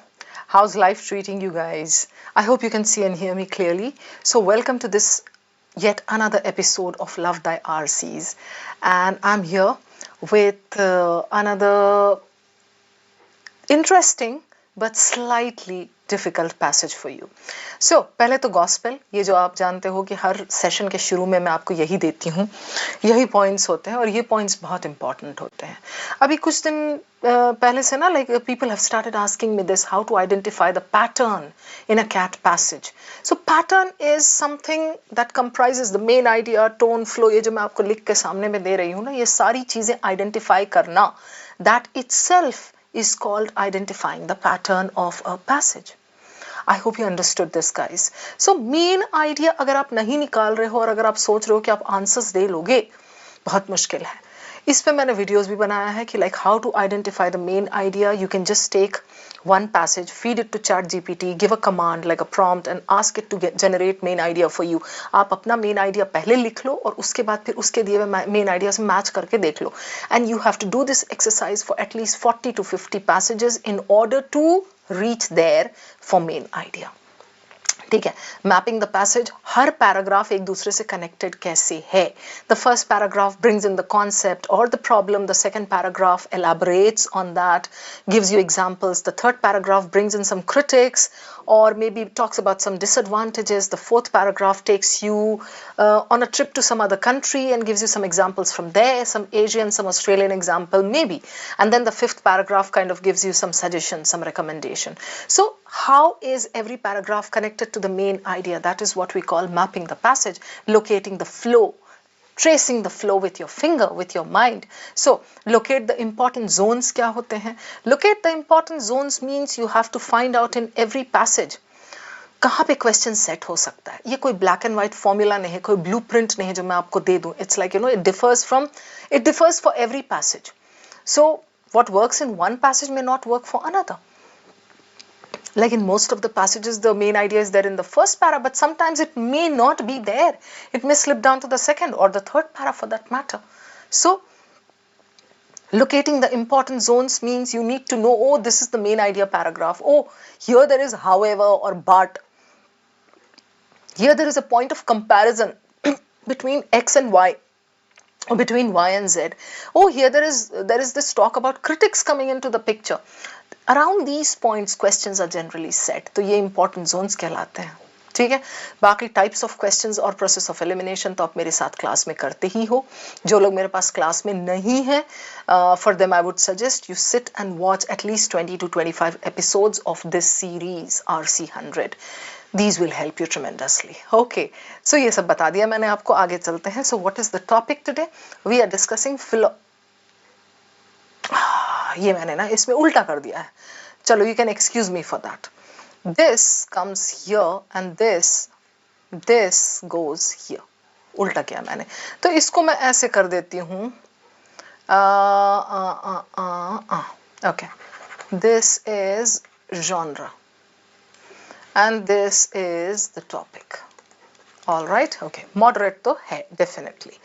how's life treating you guys? I hope you can see and hear me clearly. So welcome to this yet another episode of Love Thy RCs, and I'm here with another interesting but slightly difficult passage for you. So पहले तो gospel, ये जो आप जानते हो कि हर session के शुरू में मैं आपको यही देती हूँ, यही पॉइंट्स होते हैं और ये पॉइंट्स बहुत इंपॉर्टेंट होते हैं. अभी कुछ दिन पहले से ना like people have started asking me this, how to identify the pattern in a cat passage. So pattern is something that comprises the main idea, tone, flow. ये जो मैं आपको लिख के सामने में दे रही हूँ ना, ये सारी चीजें identify करना, that itself is called identifying the pattern of a passage. I hope you understood this, guys. So main idea अगर आप नहीं निकाल रहे हो और अगर आप सोच रहे हो कि आप आंसर्स दे लोगे, बहुत मुश्किल है. इस पे मैंने वीडियोस भी बनाया है कि like how to identify the main idea. You can just take one passage, feed it to chat GPT, give a command like a prompt and ask it to generate main idea for you. आप अपना main idea पहले लिख लो और उसके बाद फिर उसके दिए हुए main idea से match करके देख लो. And you have to do this exercise for at least 40 to 50 passages in order to reach there for main idea. ठीक है. मैपिंग द पैसेज, हर पैराग्राफ एक दूसरे से कनेक्टेड कैसे है. The first paragraph brings in the concept और the problem, the second paragraph elaborates on that, gives you examples, the third paragraph brings in some critics or maybe talks about some disadvantages, the fourth paragraph takes you on a trip to some other country and gives you some examples from there, some Asian, some Australian example maybe, and then the fifth paragraph kind of gives you some suggestions, some recommendation. So how is every paragraph connected to the main idea? That is what we call mapping the passage, locating the flow, tracing the flow with your finger, with your mind. So locate the important zones. क्या होते हैं? Locate the important zones means you have to find out in every passage कहाँ पे question set हो सकता है. ये कोई ब्लैक एंड व्हाइट फॉर्मूला नहीं है, कोई ब्लूप्रिंट नहीं है जो मैं आपको दे दूं. It's like it differs for every passage. So what works in one passage may not work for another. Like in most of the passages, the main idea is there in the first para, but sometimes it may not be there. It may slip down to the second or the third para for that matter. So locating the important zones means you need to know, oh, this is the main idea paragraph. Oh, here there is however or but. Here there is a point of comparison between X and Y, or between Y and Z. Oh, here there is this talk about critics coming into the picture. Around these points questions are generally set. तो ये important zones कहलाते हैं. ठीक है. बाकी types of questions और process of elimination तो आप मेरे साथ क्लास में करते ही हो. जो लोग मेरे पास क्लास में नहीं हैं, for them I would suggest you sit and watch at least 20 to 25 episodes of this series RC100. These will help you tremendously. Okay, so ये सब बता दिया मैंने आपको. आगे चलते हैं. So what is the topic today? We are discussing ये मैंने ना इसमें उल्टा कर दिया है. चलो, you can excuse me for that. This comes here and this goes here. उल्टा किया मैंने. तो इसको मैं ऐसे कर देती हूँ. Okay, this is genre and this is the topic. All right. Okay, moderate तो है definitely,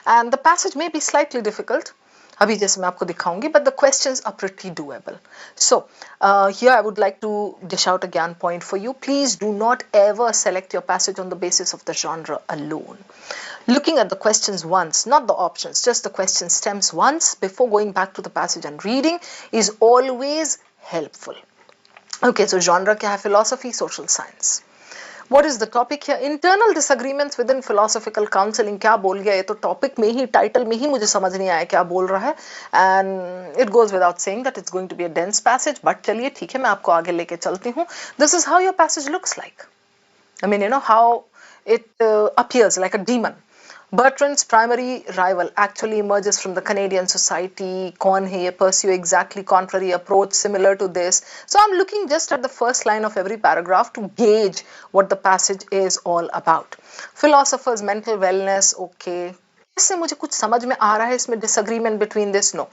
and the passage may be slightly difficult. अभी जैसे मैं आपको दिखाऊंगी, but the questions are pretty doable. So here I would like to dish out a ज्ञान point for you. Please do not ever select your passage on the basis of the genre alone. Looking at the questions once, not the options, just the question stems once before going back to the passage and reading is always helpful. Okay, so genre क्या है? Philosophy, social science. What is the topic here? Internal disagreements within philosophical counseling. क्या बोल गया? ये तो topic में ही, title में ही मुझे समझ नहीं आया क्या बोल रहा है. And it goes without saying that it's going to be a dense passage. But चलिए ठीक है, मैं आपको आगे लेके चलती हूँ. This is how your passage looks like. I mean, you know how it appears like a demon. Bertrand's primary rival actually emerges from the Canadian society. कौन है ये? Pursue exactly contrary approach similar to this. So I'm looking just at the first line of every paragraph to gauge what the passage is all about. Philosophers, mental wellness, okay. इससे मुझे कुछ समझ में आ रहा है इसमें disagreement between this? No.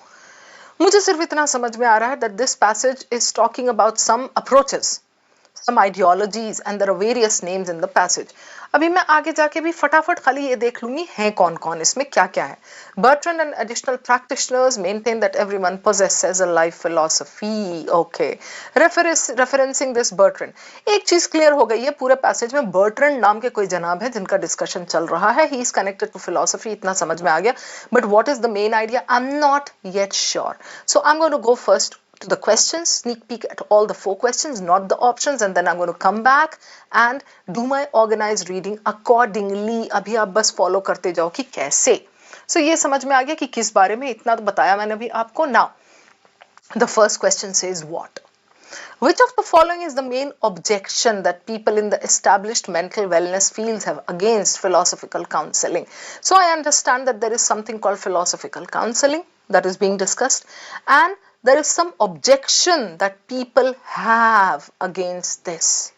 मुझे सिर्फ इतना समझ में आ रहा है that this passage is talking about some approaches, some ideologies and there are various names in the passage. अभी मैं आगे जाके भी फटाफट खाली ये देख लूंगी हैं कौन कौन, इसमें क्या क्या है. Bertrand and additional practitioners maintain that everyone possesses a life philosophy. Okay, referencing this Bertrand. एक चीज क्लियर हो गई है, पूरे पैसेज में Bertrand नाम के कोई जनाब है जिनका डिस्कशन चल रहा है. He is connected to philosophy, इतना समझ में आ गया. But what is the main idea? I'm not yet sure. So I'm going to go first to the questions, sneak peek at all the 4 questions, not the options, and then I'm going to come back and do my organized reading accordingly. अभी आप बस follow करते जाओ कि कैसे. So ये समझ में आ गया कि किस बारे में, इतना तो बताया मैंने अभी आपको. Now, the first question says what? Which of the following is the main objection that people in the established mental wellness fields have against philosophical counseling? So I understand that there is something called philosophical counseling that is being discussed, and there is some objection that people have against this.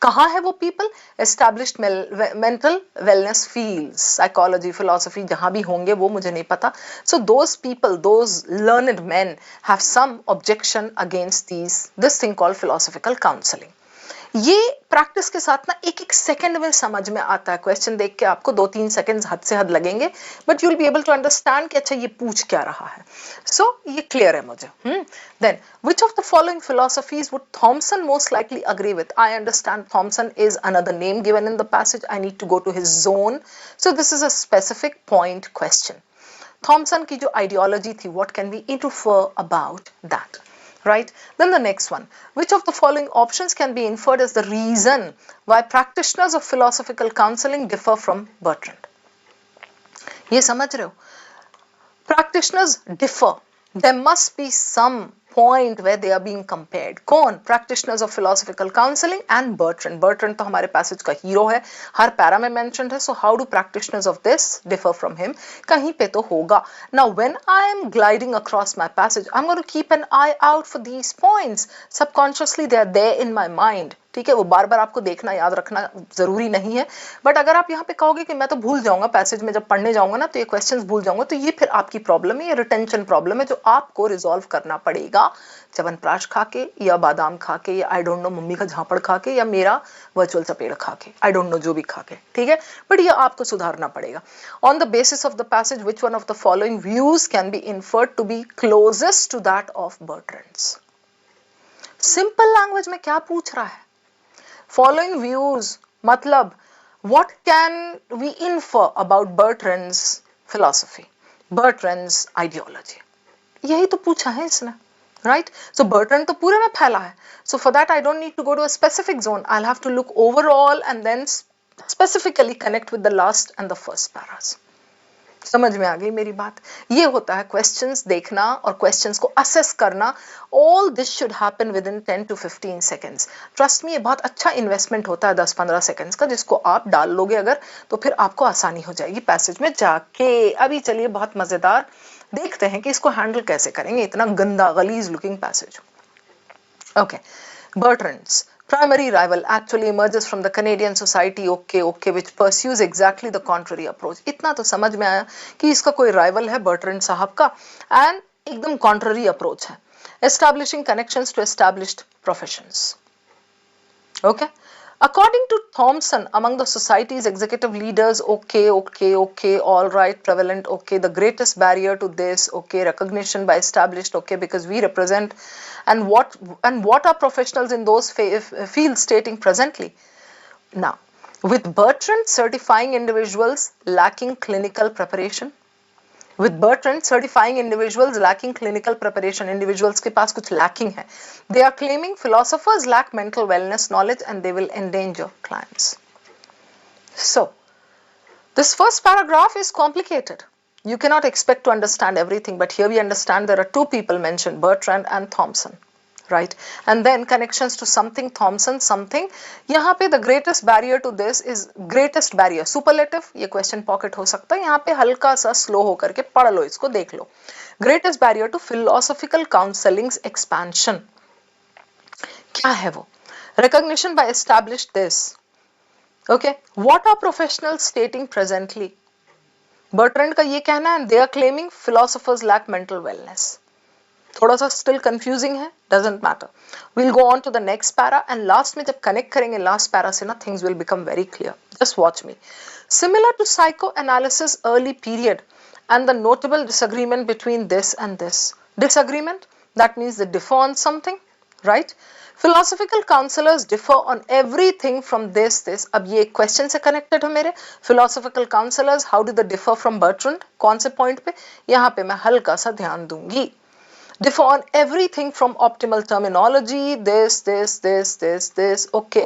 कहाँ है वो people? Established mental wellness fields, psychology, philosophy, जहाँ भी होंगे वो मुझे नहीं पता. So those people, those learned men have some objection against this thing called philosophical counseling. ये प्रैक्टिस के साथ ना एक एक सेकंड में समझ में आता है. क्वेश्चन देख के आपको 2-3 सेकंड हद से हद लगेंगे, but you will be able to understand कि अच्छा ये पूछ क्या रहा है. सो ये क्लियर है मुझे. Then which of the following philosophies would Thompson most likely agree with? I understand Thompson is another name given in the passage. I need to go to his zone. So this is a specific point question. Thompson की जो ideology थी, what can we infer about that? Right? Then the next one. Which of the following options can be inferred as the reason why practitioners of philosophical counseling differ from Bertrand? ये समझ रहे हो? Practitioners differ. There must be some point where they are being compared. कौन? Practitioners of philosophical counseling and Bertrand. Bertrand तो हमारे passage का hero है, हर para में mentioned है. So how do practitioners of this differ from him? कहीं पे तो होगा. Now when I am gliding across my passage, I'm going to keep an eye out for these points. Subconsciously they are there in my mind. ठीक है, वो बार बार आपको देखना याद रखना जरूरी नहीं है, बट अगर आप यहाँ पे कहोगे कि मैं तो भूल जाऊंगा पैसेज में, जब पढ़ने जाऊंगा ना तो ये क्वेश्चंस भूल जाऊंगा, तो ये फिर आपकी प्रॉब्लम है, ये रिटेंशन प्रॉब्लम है जो आपको रिजॉल्व करना पड़ेगा च्यवनप्राश खा के या बादाम खा के या आई डोंट नो मम्मी का झापड़ खा के या मेरा वर्चुअल चपेड़ खा के, आई डोंट नो जो भी खा के. ठीक है, बट ये आपको सुधारना पड़ेगा. On the basis of the passage which one of the following views can be inferred to be closest to that of Bertrand's? Simple language में क्या पूछ रहा है? Following views मतलब what can we infer about Bertrand's philosophy, Bertrand's ideology? यही तो पूछा है इसने, right? So Bertrand तो पूरे में फैला है. So for that I don't need to go to a specific zone. I'll have to look overall and then specifically connect with the last and the first paras. समझ में आ गई मेरी बात? ये होता है क्वेश्चंस देखना और क्वेश्चंस को असेस करना. All this should happen with in 10 to 15 seconds. Trust me, ये बहुत अच्छा इन्वेस्टमेंट होता है 10-15 सेकेंड्स का, जिसको आप डाल लोगे अगर, तो फिर आपको आसानी हो जाएगी पैसेज में जाके. अभी चलिए बहुत मजेदार देखते हैं कि इसको हैंडल कैसे करेंगे, इतना गंदा गलीज looking passage. Okay, Bertrand's primary rival actually emerges from the Canadian society, okay, which pursues exactly the contrary approach. इतना तो समझ में आया कि इसका कोई rival है Bertrand साहब का, and एकदम contrary approach है. Establishing connections to established professions. Okay. According to Thompson, among the society's executive leaders, okay, all right, prevalent, okay, the greatest barrier to this, okay, recognition by established, okay, because we represent, and what are professionals in those fields stating presently? Now, with Bertrand certifying individuals lacking clinical preparation, individuals के पास कुछ lacking है. They are claiming philosophers lack mental wellness knowledge and they will endanger clients. So, this first paragraph is complicated. You cannot expect to understand everything, but here we understand there are 2 people mentioned, Bertrand and Thompson. Right? And then connections to something, Thompson, something. यहाँ पे the greatest barrier to this is greatest barrier, superlative. ये question pocket हो सकता है. यहाँ पे हल्का सा slow हो करके पढ़ लो, इसको देख लो. Greatest barrier to philosophical counseling's expansion. क्या है वो? Recognition by established this. Okay. What are professionals stating presently? Bertrand का ये कहना है, they are claiming philosophers lack mental wellness. थोड़ा सा still confusing है, doesn't matter. We'll go on to the next para and last में जब connect करेंगे last para से ना things will become very clear. Just watch me. Similar to psychoanalysis early period and the notable disagreement between this and this. Disagreement, that means they differ on something, right? Philosophical counselors differ on everything from this. अब ये question से connected है मेरे. Philosophical counselors, how do they differ from Bertrand? कौन से point पे? यहाँ पे मैं हल्का सा ध्यान दूंगी. Differ on everything from optimal terminology, this. Okay.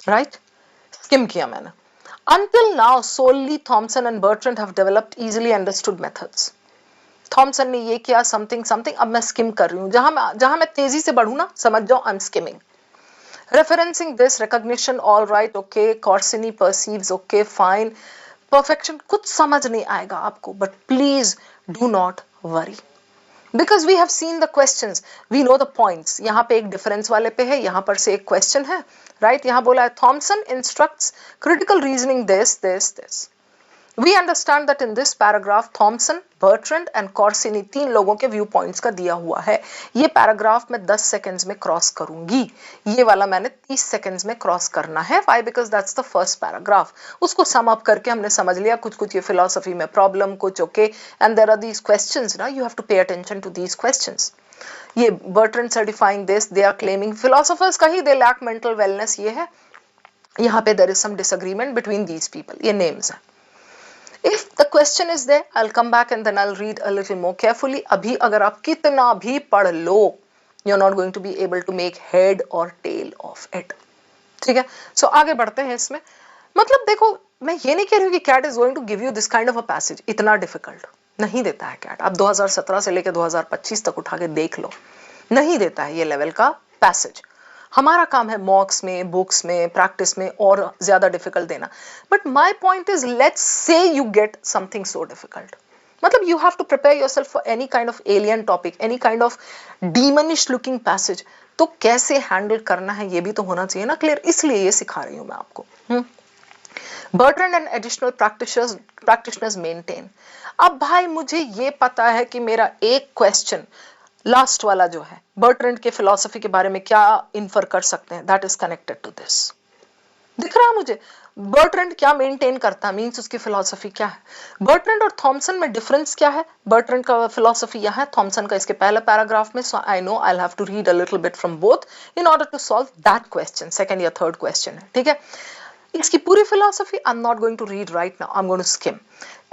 Right? Skim किया मैंने. Until now, solely Thompson and Bertrand have developed easily understood methods. Thomson ने ये किया समथिंग, अब मैं स्किम कर रही हूँ. जहां मैं तेजी से बढ़ू ना, समझ जाओ I am skimming. Referencing this, recognition, all right, okay, Corsini perceives, okay, fine, perfection कुछ समझ नहीं आएगा आपको, but please do not worry because we have seen the questions, we know the points. यहाँ पे एक डिफरेंस वाले पे है, यहाँ पर से एक क्वेश्चन है, राइट? यहाँ बोला है Thomson instructs critical reasoning this. We understand that in this paragraph Thompson, Bertrand and Corsini तीन लोगों के व्यू पॉइंट्स का दिया हुआ है. ये पैराग्राफ मैं 10 सेकेंड्स में क्रॉस करूंगी, ये वाला मैंने 30 सेकेंड्स में क्रॉस करना है. Why? Because that's the first paragraph. उसको सम अप करके हमने समझ लिया कुछ ये फिलोसफी में प्रॉब्लम कुछ, okay, and there are these questions ना, you have to pay attention to these questions. ये Bertrand certifying this, they are claiming philosophers का ही they lack mental wellness, ये है. यहाँ पे there is some disagreement between these people, ये names है. If the question is there, I'll come back and then I'll read a little more carefully. अभी अगर आप कितना भी पढ़ लो, you're not going to be able to make head or tail of it. ठीक है? So आगे बढ़ते हैं इसमें. मतलब देखो, मैं ये नहीं कह रही हूँ कि CAT is going to give you this kind of a passage. इतना difficult नहीं देता है CAT. आप 2017 से लेकर 2025 तक उठा के देख लो, नहीं देता है ये लेवल का पैसेज. हमारा काम है मॉक्स में, बुक्स में, प्रैक्टिस में और ज्यादा डिफिकल्ट देना. But my point is, let's say you get something so difficult, मतलब you have to prepare yourself for any kind of alien topic, any kind of demonish looking passage. तो कैसे handle करना है ये भी तो होना चाहिए ना क्लियर, इसलिए ये सिखा रही हूं मैं आपको. Bertrand and additional practitioners maintain. अब भाई मुझे ये पता है कि मेरा एक क्वेश्चन लास्ट वाला जो है बर्ट्रैंड के फिलॉसफी के बारे में क्या इन्फर कर सकते हैं, that is connected to this. दिख रहा है मुझे बर्ट्रैंड क्या मेंटेन करता है, मींस उसकी फिलॉसफी क्या है. बर्ट्रैंड और थॉमसन में डिफरेंस क्या है, बर्ट्रैंड का फिलॉसफी यहाँ है, थॉमसन का इसके पहले पैराग्राफ में. So I know I have to read a little bit from both in order to solve that question, second या थर्ड क्वेश्चन है. ठीक है, इसकी पूरी philosophy I am not going to read right now, I am going to skim.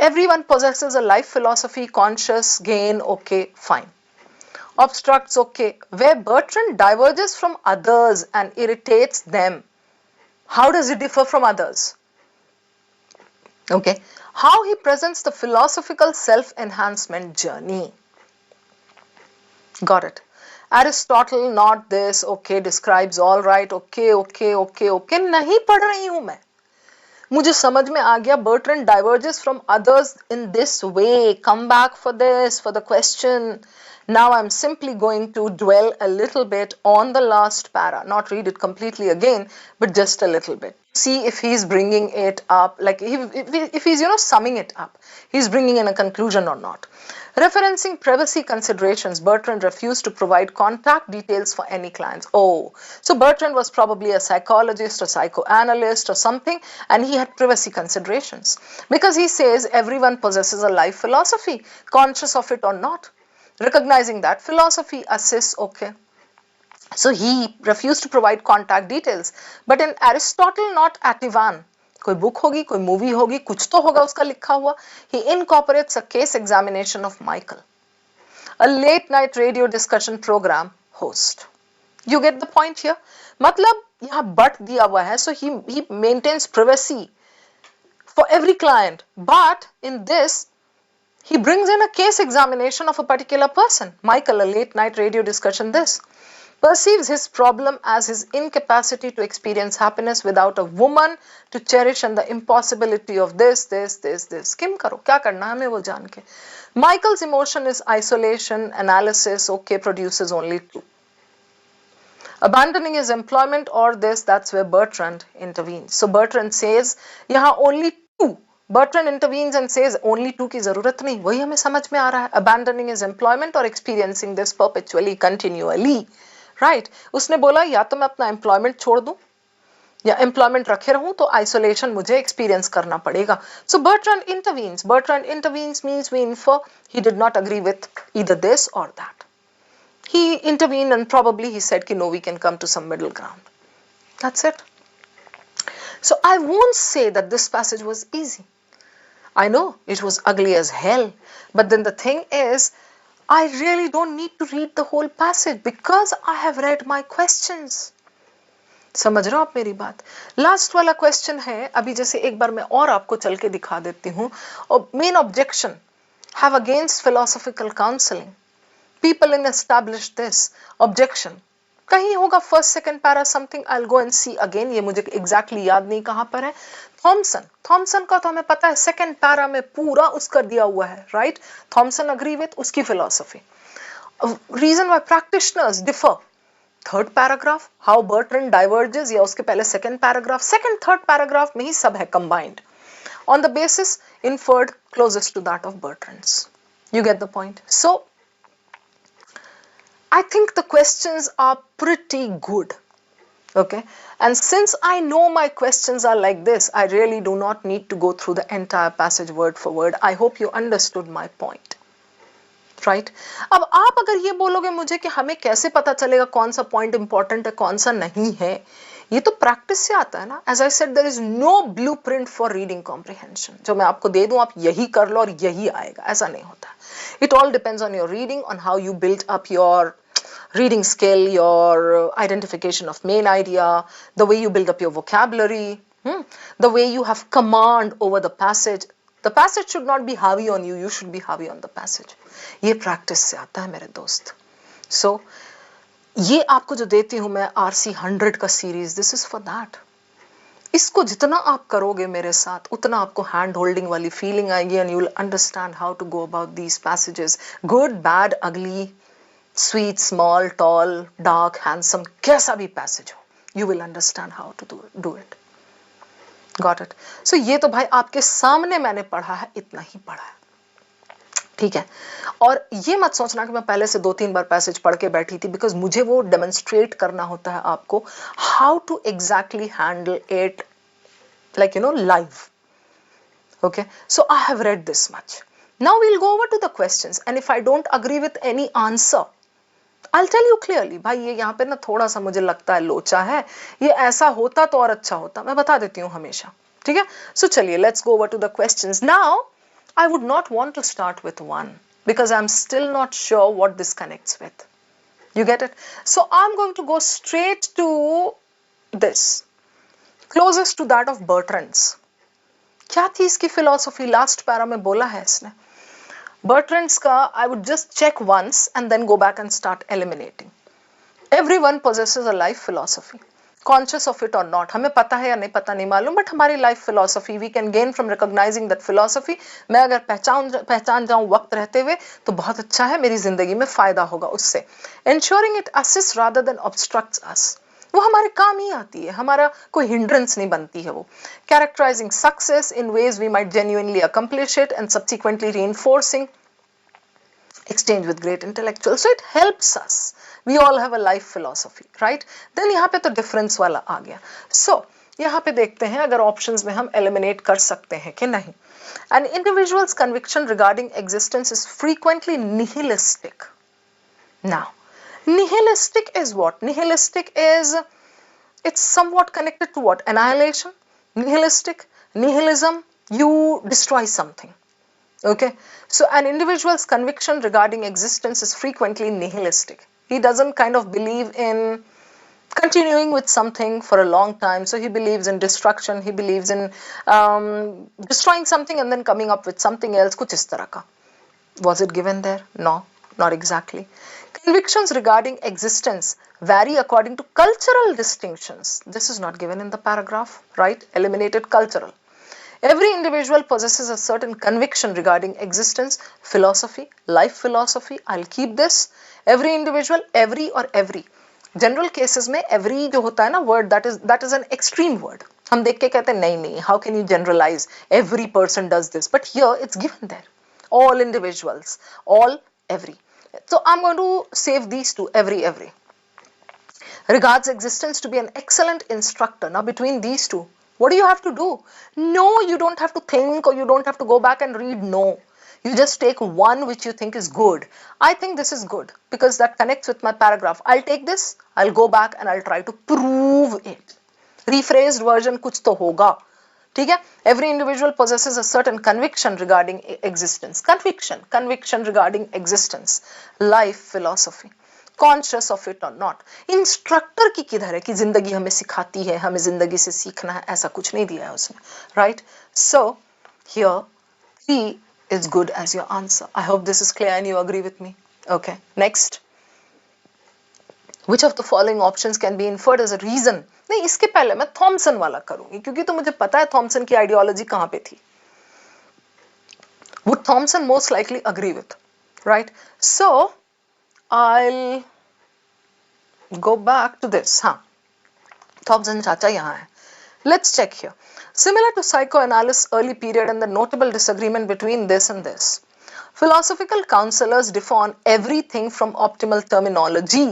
Everyone possesses a life philosophy, conscious, gain, okay, fine. Obstructs, okay, where Bertrand diverges from others and irritates them. How does he differ from others? Okay, how he presents the philosophical self-enhancement journey. Got it. Aristotle, not this, okay, describes all right, okay. नहीं पढ़ रही हूं मैं, मुझे समझ में आ गया. Bertrand diverges from others in this way. Come back for this, for the question. Now I'm simply going to dwell a little bit on the last para, not read it completely again, but just a little bit. See if he's bringing it up, like if he's, summing it up. He's bringing in a conclusion or not. Referencing privacy considerations, Bertrand refused to provide contact details for any clients. Oh, so Bertrand was probably a psychologist or psychoanalyst or something, and he had privacy considerations. Because he says everyone possesses a life philosophy, conscious of it or not. Recognizing that philosophy assists, okay. So he refused to provide contact details. But in Aristotle, not Ativan, कोई book होगी, कोई movie होगी, कुछ तो होगा उसका लिखा हुआ. He incorporates a case examination of Michael, a late night radio discussion program host. You get the point here? मतलब यहाँ but दिया हुआ है, so he maintains privacy for every client. But in this, he brings in a case examination of a particular person, Michael, a late night radio discussion this. Perceives his problem as his incapacity to experience happiness without a woman to cherish and the impossibility of this. Skim karo, क्या करना है हमें वो जान के. Michael's emotion is isolation, analysis, okay, produces only two. Abandoning his employment or this, that's where Bertrand intervenes. So Bertrand says, यहाँ only two Bertrand intervenes and says only two की जरूरत नहीं, वही हमें समझ में आ रहा है. Abandoning his employment or experiencing this perpetually, continually, right? उसने बोला या तो मैं अपना employment छोड़ दूं या employment रखे रहूं तो isolation मुझे experience करना पड़ेगा. So Bertrand intervenes. Bertrand intervenes means we infer he did not agree with either this or that. He intervened and probably he said कि no, we can come to some middle ground. That's it. So I won't say that this passage was easy. I know it was ugly as hell, but then the thing is, I really don't need to read the whole passage because I have read my questions. समझ रहे हो आप मेरी बात? Last वाला question है, अभी जैसे एक बार मैं और आपको चल के दिखा देती हूँ. और main objection have against philosophical counseling. People in established this objection. कहीं होगा first second para something, I will go and see again. ये मुझे एग्जैक्टली याद नहीं कहां पर है. थॉमसन का तो हमें पता है सेकंड पैरा में पूरा उसका दिया हुआ है, राइट? थॉमसन अग्री विथ उसकी philosophy. Reason why practitioners differ, third paragraph how Bertrand diverges, या उसके पहले second paragraph, second third paragraph में ही सब है combined on the basis inferred closest to that of Bertrand's. You get the point? So I think the questions are pretty good, okay? And since I know my questions are like this, I really do not need to go through the entire passage word for word. I hope you understood my point, right? अब आप अगर ये बोलोगे मुझे कि हमें कैसे पता चलेगा कौन सा point important है कौन सा नहीं है, ये तो प्रैक्टिस से आता है ना. As I said, there is no blueprint for reading comprehension. जो मैं आपको दे दूं आप यही कर लो और यही आएगा, ऐसा नहीं होता. It all depends on your reading, on how you build up your reading skill, your identification of main idea, the way you build up your vocabulary, the way you have command over the passage. The passage should not be heavy on you, you should be heavy on the passage. ये practice से आता है मेरे दोस्त. So, ये आपको जो देती हूँ मैं RC 100 का series, this is for that. इसको जितना आप करोगे मेरे साथ उतना आपको हैंड होल्डिंग वाली फीलिंग आएगी and you will understand how to go about these passages. Good, bad, ugly, sweet, small, tall, dark, handsome, कैसा भी पैसेज हो, you will understand how to do it. Got it? So ये तो भाई आपके सामने मैंने पढ़ा है, इतना ही पढ़ा है, ठीक है? और ये मत सोचना कि मैं पहले से 2-3 बार पैसेज पढ़ के बैठी थी, बिकॉज मुझे वो डेमोन्स्ट्रेट करना होता है आपको how to exactly handle it, like you know, live. Okay, so I have read this much. Now we'll go over to the questions, and if I don't agree with any answer, I'll tell you clearly, भाई ये यहाँ पे ना थोड़ा सा मुझे लगता है लोचा है, ये ऐसा होता तो और अच्छा होता, मैं बता देती हूँ हमेशा, ठीक है? So चलिए, let's go over to the questions. Now, I would not want to start with one, because I'm still not sure what this connects with. You get it? So I'm going to go straight to this, closest to that of Bertrand's. क्या थी इसकी philosophy? Last para में बोला है इसने. बर्ट्रैंड्स का I would just check once and then go back and start eliminating. Everyone possesses a life philosophy, conscious of it or not. हमें पता है या नहीं पता नहीं मालूम, but हमारी life philosophy we can gain from recognizing that philosophy. मैं अगर पहचान जाऊं वक्त रहते हुए तो बहुत अच्छा है, मेरी जिंदगी में फायदा होगा उससे. Ensuring it assists rather than obstructs us. वो हमारे काम ही आती है, हमारा कोई हिंड्रेंस नहीं बनती है वो. Characterizing success in ways we might genuinely accomplish it and subsequently reinforcing exchange with great intellectuals. So it helps us. We all have a life philosophy, right? Then यहाँ पे तो difference वाला आ गया. So यहाँ पे देखते हैं अगर options में हम eliminate कर सकते हैं कि नहीं. An individual's conviction regarding existence is frequently nihilistic. Now, nihilistic is what? Nihilistic is, it's somewhat connected to what? Annihilation, nihilistic, nihilism, you destroy something. Okay, so an individual's conviction regarding existence is frequently nihilistic. He doesn't kind of believe in continuing with something for a long time, so he believes in destruction, he believes in destroying something and then coming up with something else, kuch is tarah ka. Was it given there? No, not exactly. Convictions regarding existence vary according to cultural distinctions. This is not given in the paragraph, right? Eliminated cultural. Every individual possesses a certain conviction regarding existence, philosophy, life philosophy. I'll keep this. Every individual, every or every. General cases में every जो होता है ना word, that is an extreme word. हम देख के कहते हैं नहीं नहीं, how can you generalise, every person does this, but here it's given there, all individuals, all, every. So I'm going to save these two, every. Regards existence to be an excellent instructor. Now between these two, what do you have to do? No, you don't have to think, or you don't have to go back and read. No, you just take one which you think is good. I think this is good because that connects with my paragraph. I'll take this, I'll go back and I'll try to prove it. Rephrased version कुछ तो होगा, ठीक है? Every individual possesses a certain conviction regarding existence. Conviction regarding existence. Life, philosophy. Conscious of it or not. Instructor की किधर है कि जिंदगी हमें सिखाती है, हमें जिंदगी से सीखना है, ऐसा कुछ नहीं दिया है उसमें, right? So here 3 is good as your answer. I hope this is clear and you agree with me. Okay, next. Which of the following options can be inferred as a reason? नहीं, इसके पहले मैं Thompson वाला करूंगी क्योंकि तो मुझे पता है थॉमसन की आइडियोलॉजी कहां पे थी. Would Thompson most likely agree with, right? So I'll go back to this. हाँ, Thompson चाचा यहाँ है. Let's check here. Similar to psychoanalysis early period and the notable disagreement between this and this. Philosophical counselors differ on everything from optimal terminology.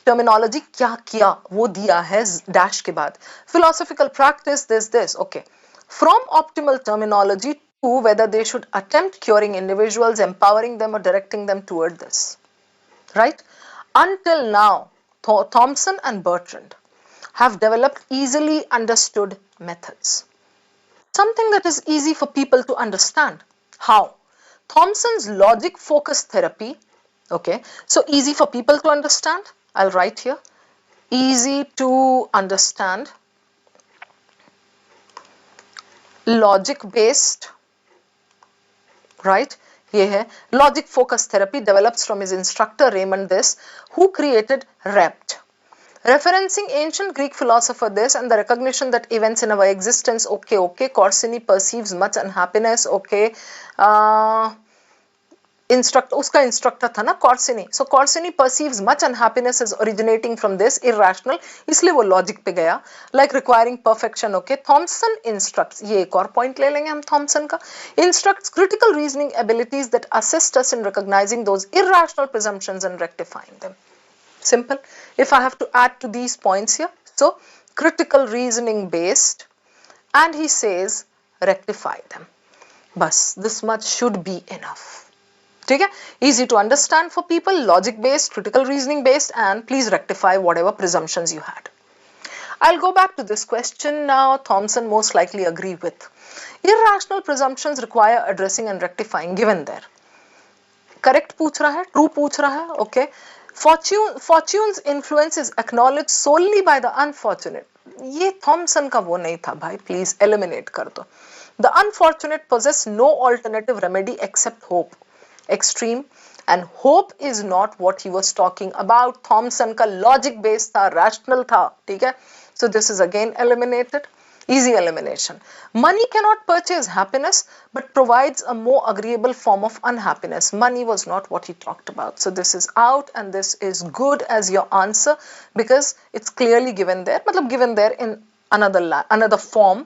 Terminology क्या किया वो दिया है dash के बाद. Philosophical practice this. Okay. From optimal terminology to whether they should attempt curing individuals, empowering them or directing them toward this. Right? Until now, Thompson and Bertrand have developed easily understood methods. Something that is easy for people to understand. How? Thompson's logic focused therapy. Okay. So easy for people to understand. I'll write here, easy to understand, logic based, right? ये है logic focused therapy develops from his instructor Raymond this, who created REPT. Referencing ancient Greek philosopher this and the recognition that events in our existence, okay, Corsini perceives much unhappiness, okay, उसका instructor था ना Corsini. So Corsini perceives much unhappiness is originating from this irrational, इसलिए वो logic पे गया, like requiring perfection. Okay, Thomson instructs, ये एक और पॉइंट ले लेंगे हम थॉमसन का, instructs critical reasoning abilities that assist us in recognizing those irrational presumptions and rectifying them. Simple. If I have to add to these points here, so critical reasoning based and he says rectify them. बस this much should be enough. ठीक है, easy to understand for people, logic based, critical reasoning based, and please rectify whatever presumptions you had. I'll go back to this question now. Thompson most likely agree with. Irrational presumptions require addressing and rectifying, given there. Correct पूछ रहा है, true पूछ रहा है, okay. Fortune's influence is acknowledged solely by the unfortunate. ये Thompson का वो नहीं था भाई, please eliminate कर दो. The unfortunate possess no alternative remedy except hope. Extreme, and hope is not what he was talking about. Thompson का logic based था, rational था, ठीक है. So this is again eliminated. Easy elimination. Money cannot purchase happiness, but provides a more agreeable form of unhappiness. Money was not what he talked about. So this is out, and this is good as your answer because it's clearly given there. मतलब given there in another form,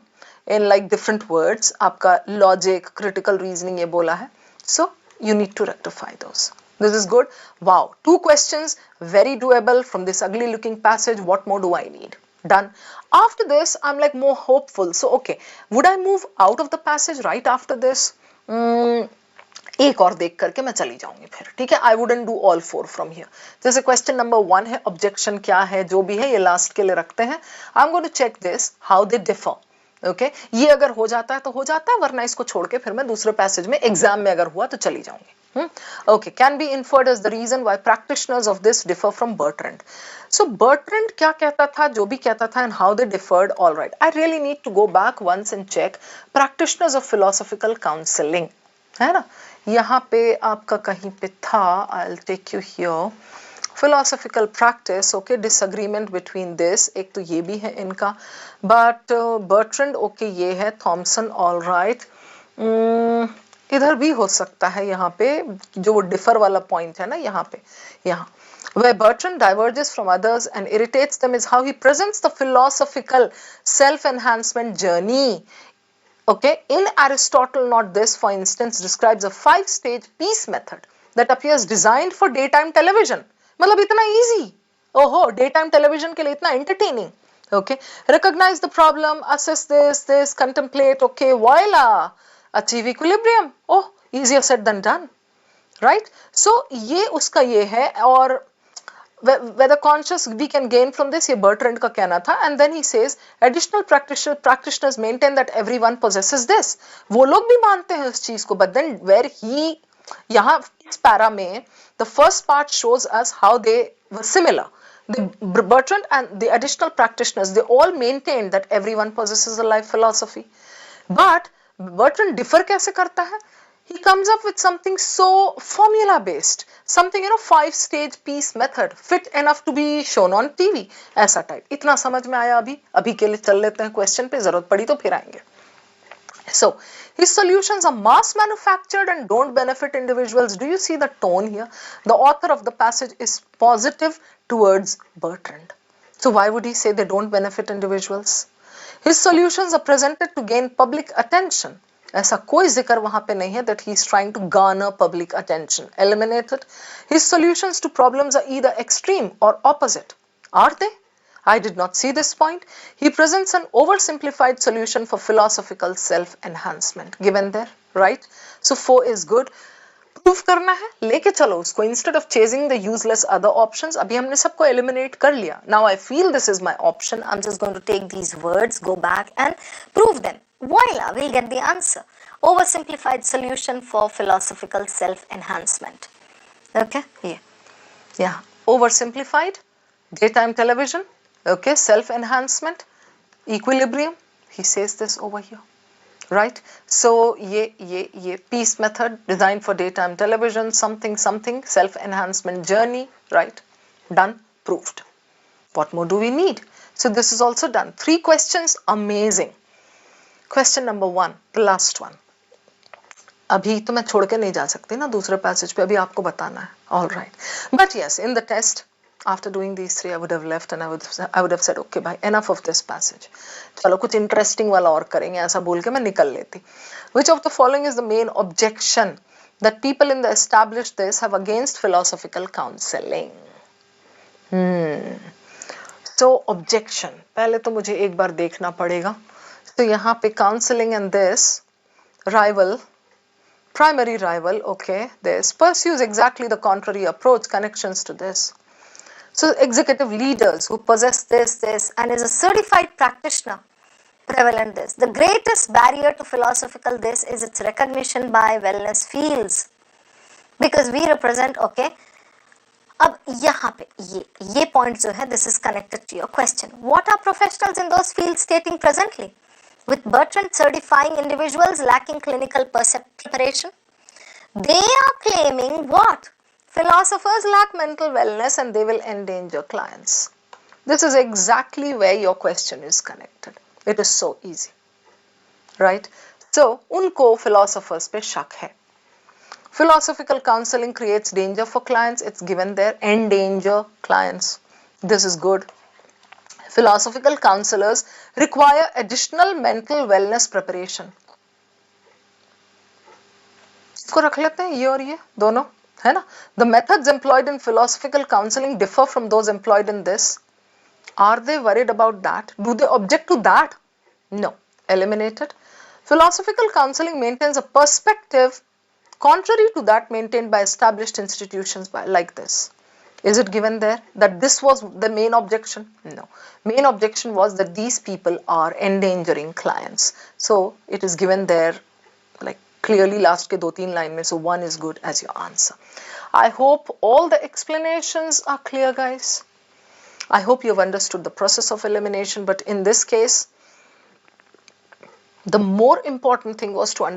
in like different words. आपका logic, critical reasoning ये बोला है. So you need to rectify those. This is good. Wow, 2 questions, very doable from this ugly looking passage. What more do I need? Done. After this, I'm like more hopeful. So, okay, would I move out of the passage right after this? एक और देख करके मैं चली जाऊंगी फिर, ठीक है. I wouldn't do all 4 from here. जैसे question number 1 है, objection क्या है, जो भी है ये last के लिए रखते हैं. I'm going to check this, how they differ. Okay, ये अगर हो जाता है तो हो जाता है, वरना इसको छोड़ के फिर मैं दूसरे पैसेज में एग्जाम में अगर हुआ तो चली जाऊंगी. Okay, can be inferred as the reason why practitioners of this differ from Bertrand. So Bertrand क्या कहता था, जो भी कहता था, and how they differed. Alright, I really need to go back once and check practitioners of philosophical counselling, है ना, यहाँ पे आपका कहीं पे था. I will take you here. philosophical practice, okay, disagreement between this, एक तो ये भी है इनका, but Bertrand, okay, ये है, Thompson, all right. इधर भी हो सकता है, यहाँ पे जो differ वाला point है ना, यहाँ पे, यहाँ Where Bertrand diverges from others and irritates them is how he presents the philosophical self-enhancement journey. Okay, in Aristotle, not this, for instance, describes a 5-stage peace method that appears designed for daytime television. मतलब इतना easy. Oh, daytime television के लिए इतना entertaining. Okay, recognize the problem, assess this, contemplate. Okay, voila, achieve equilibrium. Oh, easier said than done, right? So ये उसका ये है और whether conscious we can gain from this, ये Bertrand का कहना था. And then he says additional practitioners maintain that everyone possesses this. वो लोग भी मानते हैं उस चीज को, but then where he यहाँ इस पैरा में the first part shows us how they were similar. Bertrand and the additional practitioners, they all maintained that everyone possesses a life philosophy. But Bertrand differ कैसे करता है? He comes up with something so formula based, something 5-stage peace method, fit enough to be shown on TV, ऐसा type. इतना समझ में आया अभी के लिए चल लेते हैं question पे, जरूरत पड़ी तो फिर आएंगे. So his solutions are mass manufactured and don't benefit individuals. Do you see the tone here? The author of the passage is positive towards Bertrand. So why would he say they don't benefit individuals? His solutions are presented to gain public attention. ऐसा कोई जिक्र वहां पे नहीं है that he is trying to garner public attention. Eliminated. His solutions to problems are either extreme or opposite. Are they? I did not see this point. He presents an oversimplified solution for philosophical self-enhancement. Given there, right? So 4 is good. Proof करना है, लेके चलो उसको instead of chasing the useless other options. अभी हमने सबको eliminate कर लिया. Now I feel this is my option. I'm just going to take these words, go back and prove them. Voila, we'll get the answer. Oversimplified solution for philosophical self-enhancement. Okay, yeah. Oversimplified, daytime television. Okay, self-enhancement, equilibrium. He says this over here, right? So ye peace method designed for daytime television, something, self-enhancement journey, right? Done, proved. What more do we need? So this is also done. 3 questions, amazing. Question number 1, the last one. अभी तो मैं छोड़ के नहीं जा सकती ना दूसरे पैसेज पे, अभी आपको बताना है. All right. But yes, in the test, after doing these 3, I would have left and I would have said, okay, bhai, enough of this passage. चलो कुछ interesting वाला और करेंगे, ऐसा बोल के मैं निकल लेती. Which of the following is the main objection that people in the established this have against philosophical counseling? So objection. पहले तो मुझे एक बार देखना पड़ेगा. तो यहाँ पे counseling and this rival, primary rival, okay, this pursues exactly the contrary approach, connections to this. So executive leaders who possess this and is a certified practitioner, prevalent this. The greatest barrier to philosophical this is its recognition by wellness fields. Because we represent, okay, अब यहाँ पे ये point जो है, this is connected to your question. What are professionals in those fields stating presently? With Bertrand certifying individuals lacking clinical preparation, they are claiming what? Philosophers lack mental wellness and they will endanger clients. This is exactly where your question is connected. It is so easy, right? So, उनको philosophers पे शक है. Philosophical counseling creates danger for clients. It's given there, endanger clients. This is good. Philosophical counselors require additional mental wellness preparation. इसको रख लेते हैं ये और ये दोनों, है ना? The methods employed in philosophical counseling differ from those employed in this. Are they worried about that? Do they object to that? No. Eliminated. Philosophical counseling maintains a perspective contrary to that maintained by established institutions like this. Is it given there that this was the main objection? No. Main objection was that these people are endangering clients. So it is given there like clearly last ke 2-3 line mein. So 1 is good as your answer. I hope all the explanations are clear, guys. I hope you have understood the process of elimination. But in this case, the more important thing was to understand